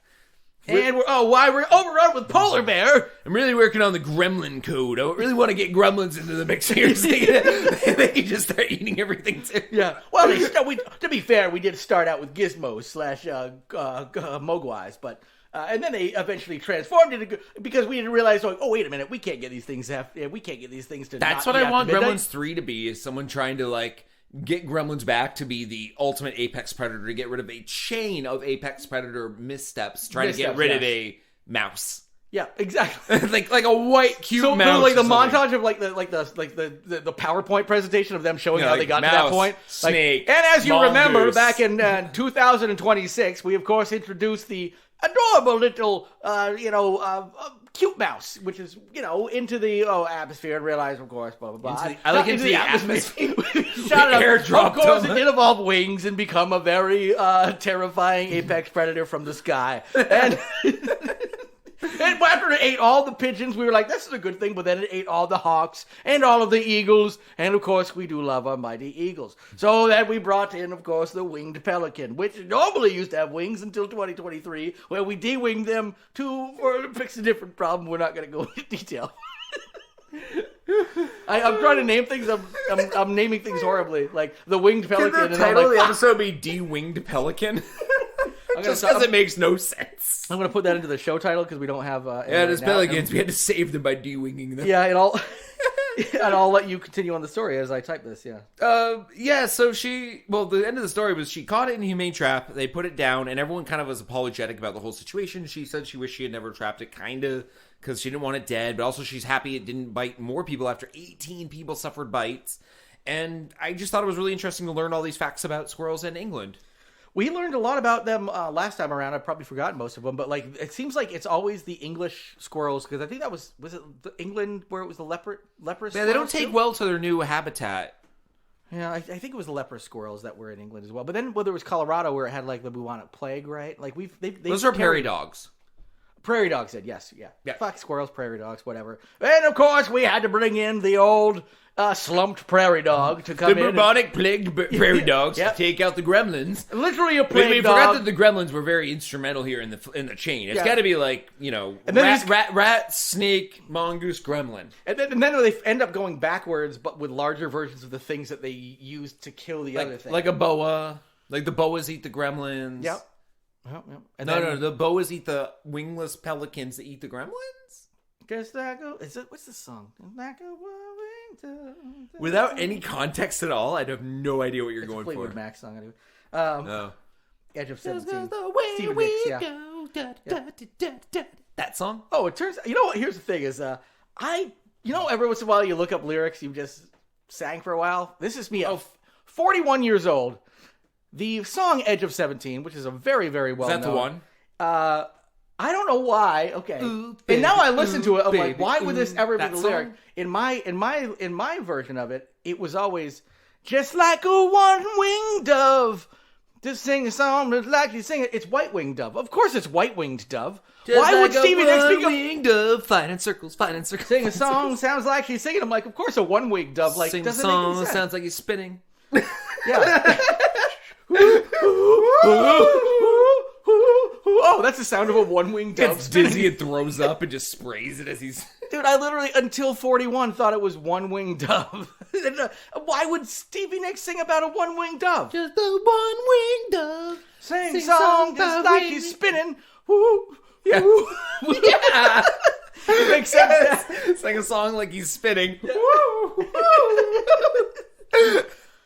And we're overrun with polar bear. I'm really working on the gremlin code. I really want to get gremlins into the mix here so they can just start eating everything too. Yeah. Well, to be fair, we did start out with gizmos / mogwais, but and then they eventually transformed it because we didn't realize, like, oh wait a minute, we can't get these things to. That's not what be I want after midnight. Gremlins 3 to be, is someone trying to like get gremlins back to be the ultimate apex predator, to get rid of a chain of apex predator missteps, trying to get rid of a mouse. Yeah, exactly. like a white cute So mouse. like the or something. montage of the PowerPoint presentation of them showing how like they got mouse, to that point. snake, and as you remember, mongoose. back in 2026, we of course introduced the adorable little cute mouse, which is into the atmosphere and realized, of course, blah blah blah. Into the atmosphere. Shot it up. Airdropped Of course, them. it did evolve wings and become a very terrifying apex predator from the sky. And and after it ate all the pigeons, we were like, this is a good thing. But then it ate all the hawks and all of the eagles. And, of course, we do love our mighty eagles. So then we brought in, of course, the winged pelican, which normally used to have wings until 2023, where we de-winged them to fix a different problem. We're not going to go into detail. I'm trying to name things. I'm naming things horribly, like the winged pelican. Can the and I'm title of like, the episode be De-Winged Pelican? Just because it makes no sense. I'm going to put that into the show title because we don't have. Yeah, there's pelicans. We had to save them by de-winging them. Yeah, and I'll let you continue on the story as I type this. Yeah. So the end of the story was she caught it in a humane trap. They put it down, and everyone kind of was apologetic about the whole situation. She said she wished she had never trapped it, kind of, because she didn't want it dead, but also she's happy it didn't bite more people after 18 people suffered bites. And I just thought it was really interesting to learn all these facts about squirrels in England. We learned a lot about them last time around. I've probably forgotten most of them, but like it seems like it's always the English squirrels, because I think that was it England where it was the leprous. Yeah, they don't squirrels, take too? well to their new habitat. Yeah, I think it was the leprous squirrels that were in England as well. But then whether it was Colorado where it had like the bubonic plague, right? Like Those are prairie dogs. Prairie dogs did, yes, yeah. Yeah. Fuck squirrels, prairie dogs, whatever. And of course, we had to bring in the old slumped prairie dog to come The in. bubonic plagued prairie dogs Yep. to take out the gremlins. Literally a We plague forgot dog. that the gremlins were very instrumental here in the chain. It's Yeah. got to be like, And then rat, snake, mongoose, gremlin. And then they end up going backwards, but with larger versions of the things that they used to kill the other thing. Like a boa. Like the boas eat the gremlins. Yep. And No, the boas eat the wingless pelicans that eat the gremlins? What's the song? Like a whirlwind dove. Without any context at all, I'd have no idea what you're It's a going Fleetwood for. Mac song anyway. No. Edge of 17. The way Stephen we Nicks, yeah. go. That song? Oh, it turns. You know what? Here's the thing: is every once in a while you look up lyrics you just sang for a while. This is me. 41 years old. The song "Edge of 17," which is a very, very well known. Is that the one? I don't know why. Okay, Ooh, baby, and now I listen to it. I'm baby, like, why would this ever be that the song? lyric? In my version of it, it was always just like a one-winged dove. To sing a song that's like you sing it. It's white-winged dove. Of course, it's white-winged dove. Why would Stevie Nicks be winged dove, flying in circles, sing a song? Sounds like she's singing. I'm like, of course, a one-winged dove. Like, Sing a doesn't song make any sense. sounds like he's spinning. Yeah. Oh, that's the sound of a one-winged dove. Gets dizzy and throws up and just sprays it as he's... Dude, I literally, until 41, thought it was one-winged dove. Why would Stevie Nicks sing about a one-winged dove? Just a one-winged dove. Sing song just like he's spinning. Woo, Yeah. woo. Yeah. It makes sense. Sing a song like he's spinning.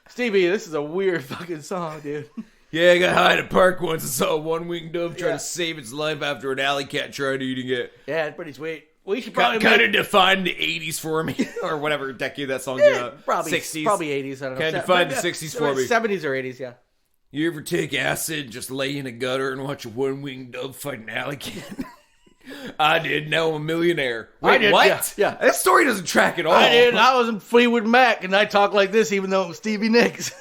Stevie, this is a weird fucking song, dude. Yeah, I got high at a park once and saw a one-winged dove try to save its life after an alley cat tried eating it. Yeah, it's pretty sweet. We should probably Kind of defined the 80s for me. Or whatever decade that song came out. Probably 60s. Probably 80s. I don't know. Kind of defined the 60s for me. 70s or 80s, yeah. You ever take acid, just lay in a gutter and watch a one-winged dove fight an alley cat? I did. Now I'm a millionaire. Wait, I did, what? yeah. That story doesn't track at all. I did. I was in Fleetwood Mac, and I talk like this even though I'm Stevie Nicks.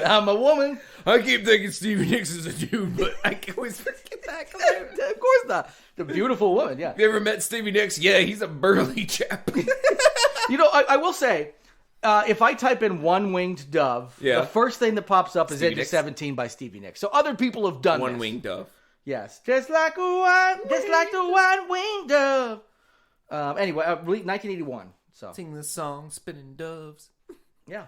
I'm a woman. I keep thinking Stevie Nicks is a dude, but I can always forget that. Of course not. The beautiful woman, yeah. You ever met Stevie Nicks? Yeah, he's a burly chap. You know, I will say, if I type in one-winged dove, Yeah. the first thing that pops up is Stevie Into Nicks? 17 by Stevie Nicks. So other people have done this. One-winged dove. Yes. Just like the one-winged dove. Anyway, 1981. So, Sing the song, Spinning Doves. yeah.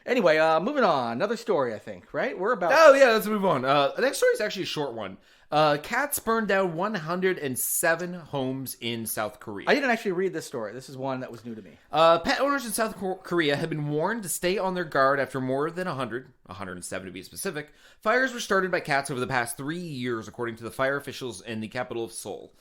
Anyway, moving on. Another story, I think, right? We're about... Oh, yeah, let's move on. The next story is actually a short one. Cats burned down 107 homes in South Korea. I didn't actually read this story. This is one that was new to me. Pet owners in South Korea have been warned to stay on their guard after more than 107 to be specific, fires were started by cats over the past 3 years, according to the fire officials in the capital of Seoul.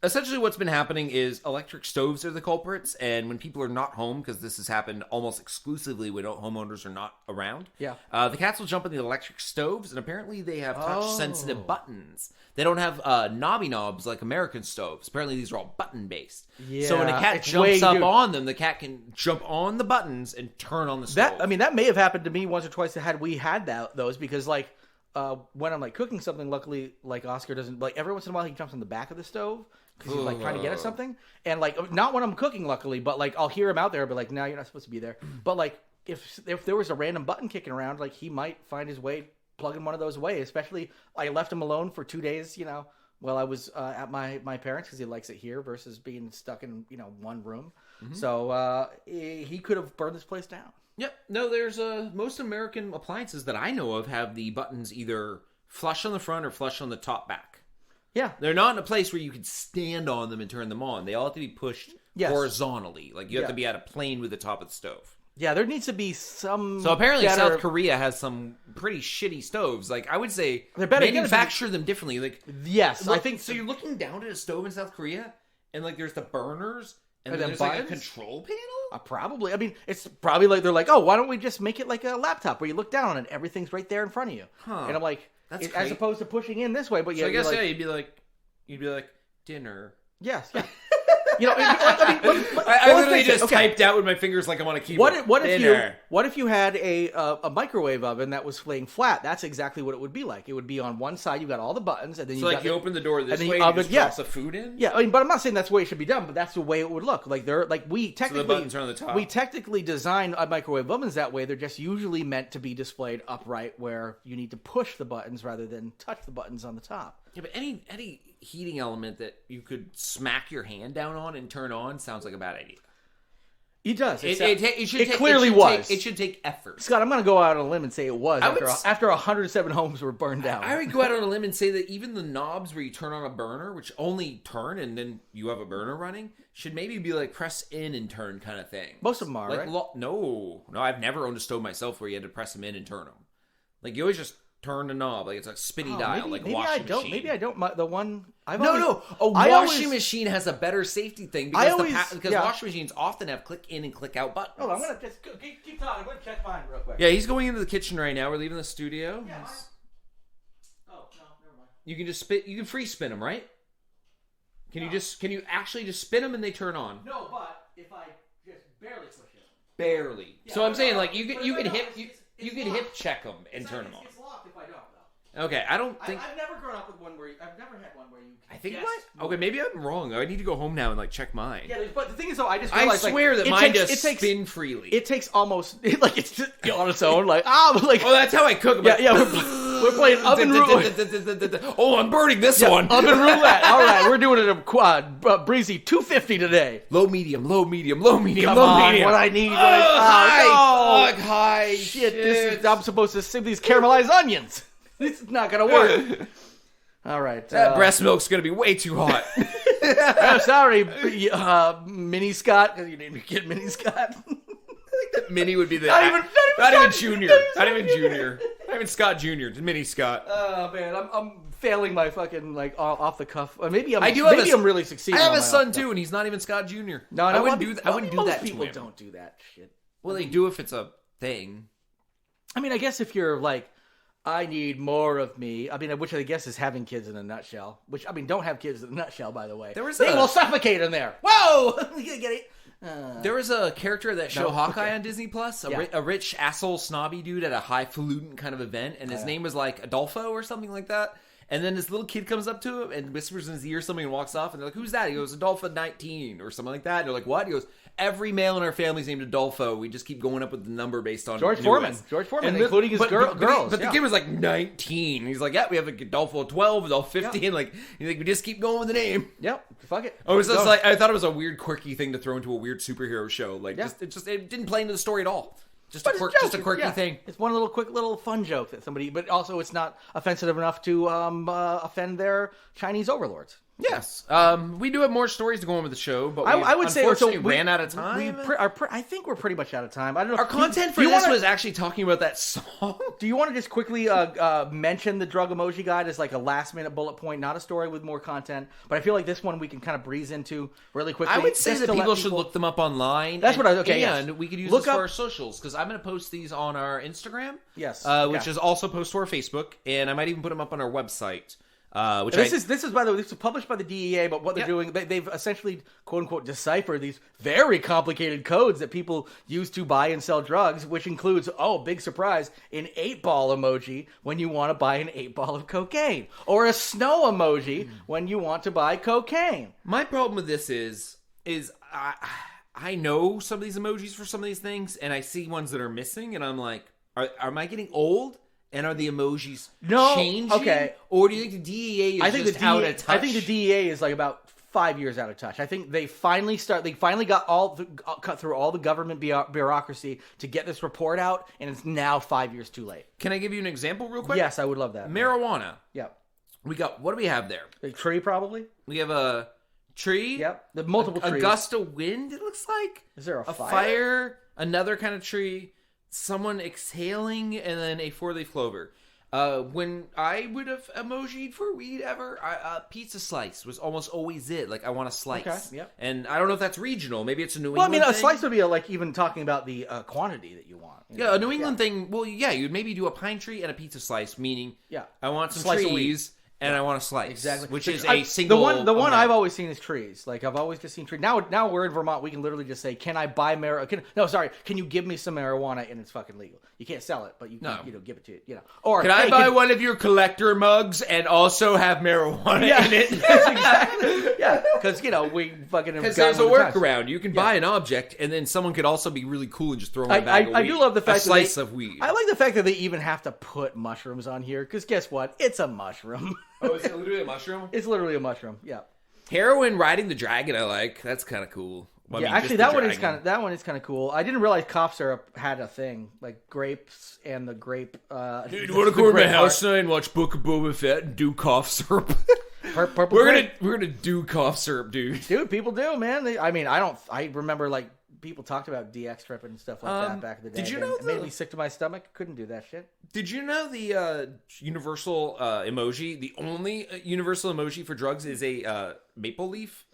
Essentially what's been happening is electric stoves are the culprits, and when people are not home, because this has happened almost exclusively when homeowners are not around, the cats will jump in the electric stoves, and apparently they have touch-sensitive buttons. They don't have knobby knobs like American stoves. Apparently these are all button-based. Yeah, so when a cat jumps up on them, the cat can jump on the buttons and turn on the stove. That may have happened to me once or twice had we had those, because like when I'm like cooking something, luckily like Oscar doesn't, like every once in a while he jumps on the back of the stove because he's like trying to get at something, and like not when I'm cooking, luckily, but like I'll hear him out there, but like, no, you're not supposed to be there. But like if there was a random button kicking around, like he might find his way plugging one of those away. Especially I left him alone for 2 days, you know, while I was at my parents, because he likes it here versus being stuck in, you know, one room. Mm-hmm. So he could have burned this place down. Yep. No, there's most American appliances that I know of have the buttons either flush on the front or flush on the top back. Yeah. They're not in a place where you can stand on them and turn them on. They all have to be pushed horizontally. Like you have to be at a plane with the top of the stove. Yeah, there needs to be some... So apparently South Korea has some pretty shitty stoves. Like I would say manufacture them differently. Like yes, look, I think so. You're looking down at a stove in South Korea and like there's the burners and then there's like a control panel? Probably. I mean, it's probably like they're like, oh, why don't we just make it like a laptop where you look down on it, everything's right there in front of you. Huh. And I'm like, as opposed to pushing in this way, but yeah. So I guess you'd be like dinner. Yes. Yeah. You know, I literally just typed out with my fingers like I'm on a keyboard. What if you had a microwave oven that was laying flat? That's exactly what it would be like. It would be on one side. You got all the buttons, and then you open the door this way, and you just drop the food in. Yeah, I mean, but I'm not saying that's the way it should be done, but that's the way it would look. Like we technically, so the buttons are on the top. We technically design microwave ovens that way. They're just usually meant to be displayed upright, where you need to push the buttons rather than touch the buttons on the top. Yeah, but any heating element that you could smack your hand down on and turn on sounds like a bad idea. It does. It clearly was. It should take effort. Scott, I'm going to go out on a limb and say it was after 107 homes were burned down. I would go out on a limb and say that even the knobs where you turn on a burner, which only turn and then you have a burner running, should maybe be like press in and turn kind of thing. Most of them are, like, right? No, I've never owned a stove myself where you had to press them in and turn them. Like you always just turn the knob, like it's a spinny dial, like a washing machine. Maybe I don't. The one a washing machine has a better safety thing because washing machines often have click in and click out buttons. Hold on, I'm gonna just keep talking. I'm gonna check mine real quick. Yeah, he's going into the kitchen right now. We're leaving the studio. Yeah. Oh no, never mind. You can just spin. You can free spin them, right? Can you actually just spin them and they turn on? No, but if I just barely push it. Barely. Yeah, so I'm saying like you could hip check them and turn them on. It's locked if I don't, though. Okay, I don't think... I've never grown up with one where... I've never had one where you... I think what? Okay, maybe I'm wrong. I need to go home now and like check mine. Yeah, but the thing is, though, I just realized... I swear that mine does spin freely. It takes almost... Like, it's just on its own, like... Oh, that's how I cook. Yeah. We're playing oven roulette. Oh, I'm burning this one. Oven roulette. All right, we're doing it at a quad breezy 250 today. Low, medium, low, medium, low, medium, Come low, on, medium. what I need. High. No. High. Shit, I'm supposed to sip these caramelized onions. This is not gonna work. All right. That breast milk's gonna be way too hot. I'm sorry, Mini Scott, because you named your kid Mini Scott. Mini would be the Not even junior. Not even junior. Not even Scott Junior. Just Mini Scott. Oh man, I'm failing my fucking like off the cuff. Maybe I'm. I'm really succeeding. I have on a my son off too, and he's not even Scott Junior. No, I wouldn't do that. I wouldn't do that. People to him. don't do that shit. Well, they do if it's a thing. I mean, I guess if you're like, I need more of me. I mean, which I guess is having kids in a nutshell. Which, I mean, don't have kids in a nutshell, by the way. They will suffocate in there. Whoa! You get it? There was a character of that show Hawkeye on Disney Plus, a rich asshole snobby dude at a highfalutin kind of event, and his name was like Adolfo or something like that. And then this little kid comes up to him and whispers in his ear something and walks off, and they're like, "Who's that?" He goes, "Adolfo 19 or something like that." And they're like, "What?" He goes, "Every male in our family's named Adolfo. We just keep going up with the number based on George Foreman, including his girls. But the kid was like 19. He's like, "Yeah, we have a Adolfo 12, Adolfo 15." Yeah. Like, he's like, we just keep going with the name. Yep, fuck it. Oh, it was just like, I thought it was a weird, quirky thing to throw into a weird superhero show. Like, it didn't play into the story at all. Just a quirky thing. It's one little fun joke that somebody, but also it's not offensive enough to offend their Chinese overlords. Yes. We do have more stories to go on with the show, but we I would say unfortunately ran out of time. I think we're pretty much out of time. I don't know. Our content for this was actually talking about that song. Do you want to just quickly mention the drug emoji guide as like a last minute bullet point, not a story with more content? But I feel like this one we can kind of breeze into really quickly. I would say that people should look them up online. That's what I was okay. And we could use this for our socials, because I'm going to post these on our Instagram. Yes, which is also posted to our Facebook, and I might even put them up on our website. This is by the way, this is published by the DEA, but what they're doing, they've essentially quote unquote deciphered these very complicated codes that people use to buy and sell drugs, which includes, big surprise, an 8-ball emoji when you want to buy an 8-ball of cocaine, or a snow emoji when you want to buy cocaine. My problem with this is I know some of these emojis for some of these things, and I see ones that are missing, and I'm like, am I getting old? And are the emojis changing? Okay. Or do you think the DEA is out of touch? I think the DEA is like about 5 years out of touch. I think they finally got cut through all the government bureaucracy to get this report out, and it's now 5 years too late. Can I give you an example real quick? Yes, I would love that. Marijuana. Yep. What do we have there? A tree, probably? We have a tree. Yep. The multiple trees. A gust of wind, it looks like. Is there a fire? Another kind of tree. Someone exhaling, and then a 4-leaf clover. When I would have emojied for weed ever, a pizza slice was almost always it. Like, I want a slice. Okay, yep. And I don't know if that's regional. Maybe it's a New Well, England I mean, a thing. slice would be like even talking about the quantity that you want. A New England thing. Well, yeah, you'd maybe do a pine tree and a pizza slice, meaning I want some slice trees. And I want a slice. Exactly. Which is a single... The one I've always seen is trees. Like, I've always just seen trees. Now we're in Vermont. We can literally just say, can I buy marijuana? Can you give me some marijuana? And it's fucking legal. You can't sell it, but you can give it to you. Or can I buy one of your collector mugs and also have marijuana in it? Exactly. Yeah, because, we fucking have Because there's a workaround. You can buy an object, and then someone could also be really cool and just throw in a bag of weed. I do love the fact a slice of weed. I like the fact that they even have to put mushrooms on here, because guess what? It's a mushroom. Oh, is it literally a mushroom? It's literally a mushroom. Yeah. Heroin riding the dragon. I like. That's kind of cool. Actually, that one is kind of cool. I didn't realize cough syrup had a thing, like grapes and the grape. Dude, you want to go to my house tonight and watch Book of Boba Fett and do cough syrup? We're gonna do cough syrup, dude. Dude, people do, man. I remember like people talked about DX tripping and stuff like that back in the day. Did you know it made me sick to my stomach? Couldn't do that shit. Did you know the universal emoji? The only universal emoji for drugs is a maple leaf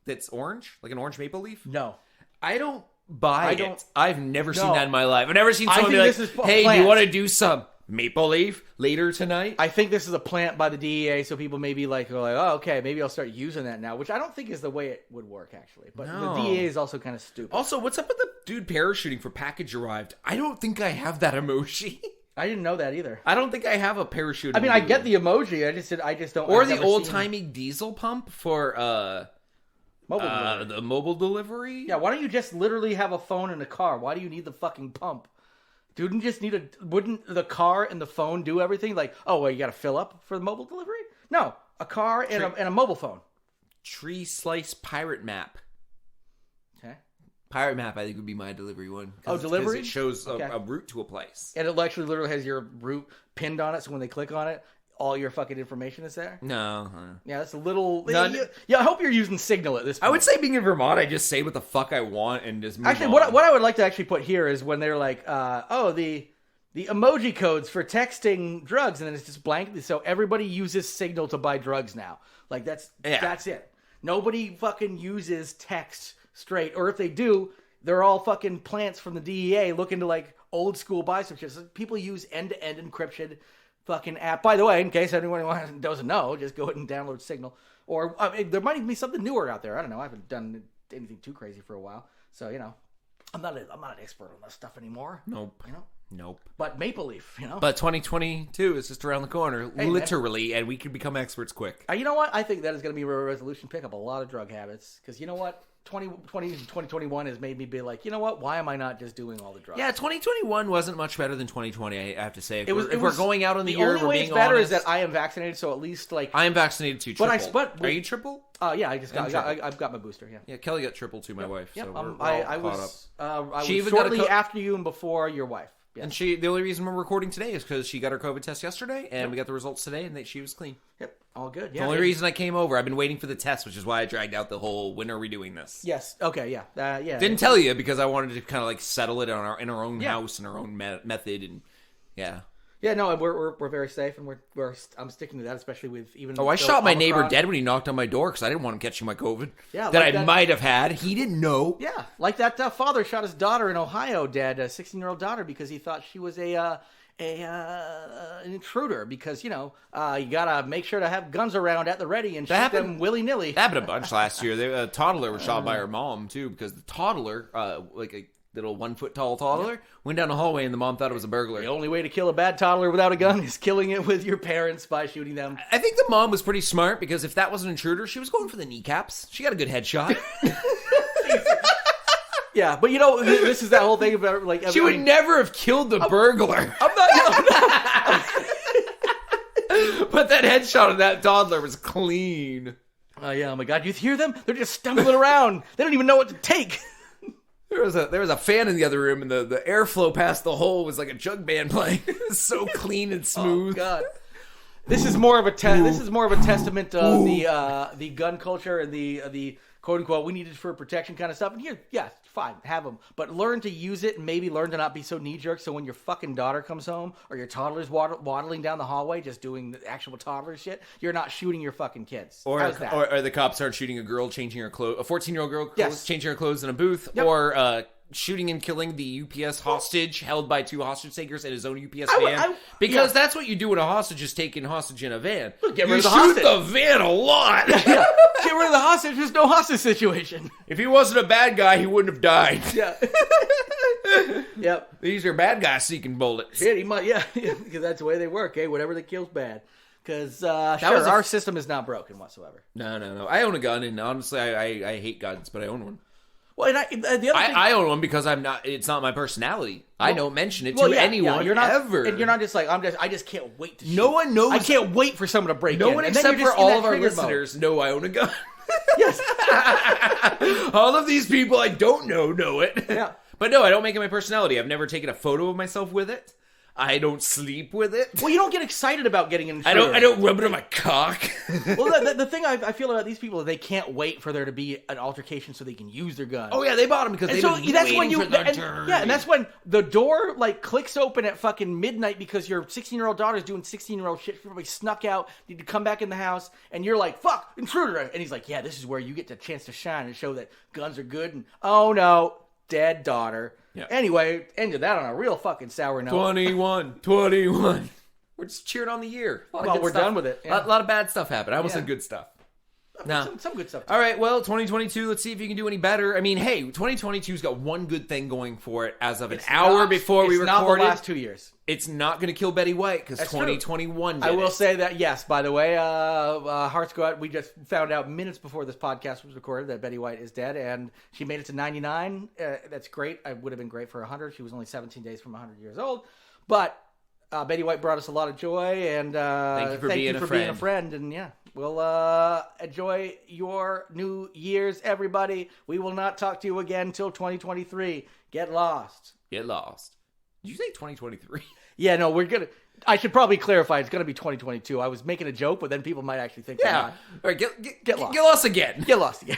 that's orange, like an orange maple leaf. No, I don't buy it. I've never seen that in my life. I've never seen someone be like, "Hey, do you want to do some maple leaf later tonight?" I think this is a plant by the DEA, so people maybe go like, "Oh, okay, maybe I'll start using that now," which I don't think is the way it would work actually. But the DEA is also kind of stupid. Also, what's up with the dude parachuting for package arrived? I don't think I have that emoji. I didn't know that either. I don't think I have a parachute. I mean, I get the emoji. I just don't. Or the old timey diesel pump for the mobile delivery. Yeah, why don't you just literally have a phone in a car? Why do you need the fucking pump? Wouldn't the car and the phone do everything? Like, oh, well, you got to fill up for the mobile delivery? No, a car and a mobile phone. Tree slice pirate map. Okay. Pirate map, I think, would be my delivery one. Oh, delivery? Because it shows a route to a place. And it actually literally has your route pinned on it, so when they click on it, all your fucking information is there? No. Yeah, that's a little... Yeah, I hope you're using Signal at this point. I would say being in Vermont, I just say what the fuck I want and just move actually, on. what I would like to actually put here is when they're like, the emoji codes for texting drugs, and then it's just blank. So everybody uses Signal to buy drugs now. Like, that's it. Nobody fucking uses text straight. Or if they do, they're all fucking plants from the DEA looking to, like, old school buy some shit. So people use end-to-end encryption fucking app. By the way, in case anyone doesn't know, just go ahead and download Signal. Or there might even be something newer out there. I don't know. I haven't done anything too crazy for a while. So, I'm not an expert on this stuff anymore. Nope. Nope. But Maple Leaf, But 2022 is just around the corner, literally, and we can become experts quick. You know what? I think that is going to be a resolution. Pick up a lot of drug habits. Because you know what? 2021 has made me be like, you know what? Why am I not just doing all the drugs? Yeah, 2021 wasn't much better than 2020, I have to say. If we're going out on the year, only we're way being it's better honest. is that I am vaccinated, so at least like... I am vaccinated too, triple. Are you triple? Yeah, I've got my booster, yeah. Yeah, Kelly got triple too, my wife. Yep. So I was She even shortly got a after you and before your wife. Yes. And the only reason we're recording today is because she got her COVID test yesterday, and we got the results today, and she was clean. Yep, all good. The only reason I came over, I've been waiting for the test, which is why I dragged out the whole, when are we doing this? Yes, okay, yeah. Didn't tell you, because I wanted to kind of like settle it in our own house and our own method, and yeah. Yeah, no, we're very safe, and I'm sticking to that, especially with even. Oh, I shot my neighbor dead when he knocked on my door because I didn't want him catching my COVID. Yeah, that I might have had. He didn't know. Yeah, like that father shot his daughter in Ohio, dead, a 16-year-old daughter, because he thought she was an intruder. Because you gotta make sure to have guns around at the ready and shoot them willy nilly. That happened a bunch last year. A toddler was shot by her mom too, because the toddler, like a little 1 foot tall toddler, went down the hallway and the mom thought it was a burglar. The only way to kill a bad toddler without a gun is killing it with your parents by shooting them. I think the mom was pretty smart, because if that was an intruder, she was going for the kneecaps. She got a good headshot. Yeah, but this is that whole thing about like she would never have killed the burglar. I'm not. But that headshot of that toddler was clean. Oh yeah! Oh my God! You hear them? They're just stumbling around. They don't even know what to take. There was a fan in the other room, and the airflow past the hole was like a jug band playing. It was so clean and smooth. Oh God! This is more of a testament of the gun culture and the quote unquote we need it for protection kind of stuff. And here, yeah, fine, have them, but learn to use it and maybe learn to not be so knee jerk. So when your fucking daughter comes home or your toddler's waddling down the hallway just doing the actual toddler shit, you're not shooting your fucking kids. Or the cops aren't shooting a girl changing her clothes, a 14-year-old girl changing her clothes in a booth, or shooting and killing the UPS hostage held by two hostage takers in his own UPS van. Because that's what you do when a hostage is taken hostage in a van. Get rid of the hostage. hostage. The van a lot. Yeah. Get rid of the hostage. There's no hostage situation. If he wasn't a bad guy, he wouldn't have died. Yeah. Yep. These are bad guys seeking bullets. Yeah, because that's the way they work. Hey, whatever that kills bad. Because our system is not broken whatsoever. No. I own a gun, and honestly, I hate guns, but I own one. Well, and the other thing, I own one because it's not my personality. I don't mention it to anyone you're not, ever. And you're not just like, I just can't wait to shoot. No one knows. I can't wait for someone to break in. No one except for all of our listeners know I own a gun. Yes. All of these people I don't know it. Yeah. But no, I don't make it my personality. I've never taken a photo of myself with it. I don't sleep with it. Well, you don't get excited about getting an intruder. I don't rub it on my cock. Well, the thing I feel about these people is they can't wait for there to be an altercation so they can use their gun. Oh yeah, they bought them because they've been waiting for their turn. Yeah, and that's when the door clicks open at fucking midnight because your 16-year-old daughter's doing 16-year-old shit. Everybody snuck out, need to come back in the house, and you're like, "Fuck, intruder!" And he's like, "Yeah, this is where you get the chance to shine and show that guns are good." And oh no, dead daughter. Yeah. Anyway, ended that on a real fucking sour note. 21. We're just cheering on the year. Well, we're done with it. Yeah. A lot of bad stuff happened. I almost said good stuff. No. Some good stuff. All right, well, 2022, let's see if you can do any better. I mean, hey, 2022's got one good thing going for it as of an hour before we recorded. It's not the last 2 years. It's not going to kill Betty White because 2021 did I will it. say that, yes, by the way, hearts go out. We just found out minutes before this podcast was recorded that Betty White is dead, and she made it to 99. That's great. I would have been great for 100. She was only 17 days from 100 years old. But Betty White brought us a lot of joy, and thank you for being a friend. And yeah, we'll enjoy your New Year's, everybody. We will not talk to you again until 2023. Get lost. Get lost. Did you say 2023? Yeah, no, we're gonna. I should probably clarify. It's gonna be 2022. I was making a joke, but then people might actually think. Yeah. All right, get lost. Get lost again. Get lost again.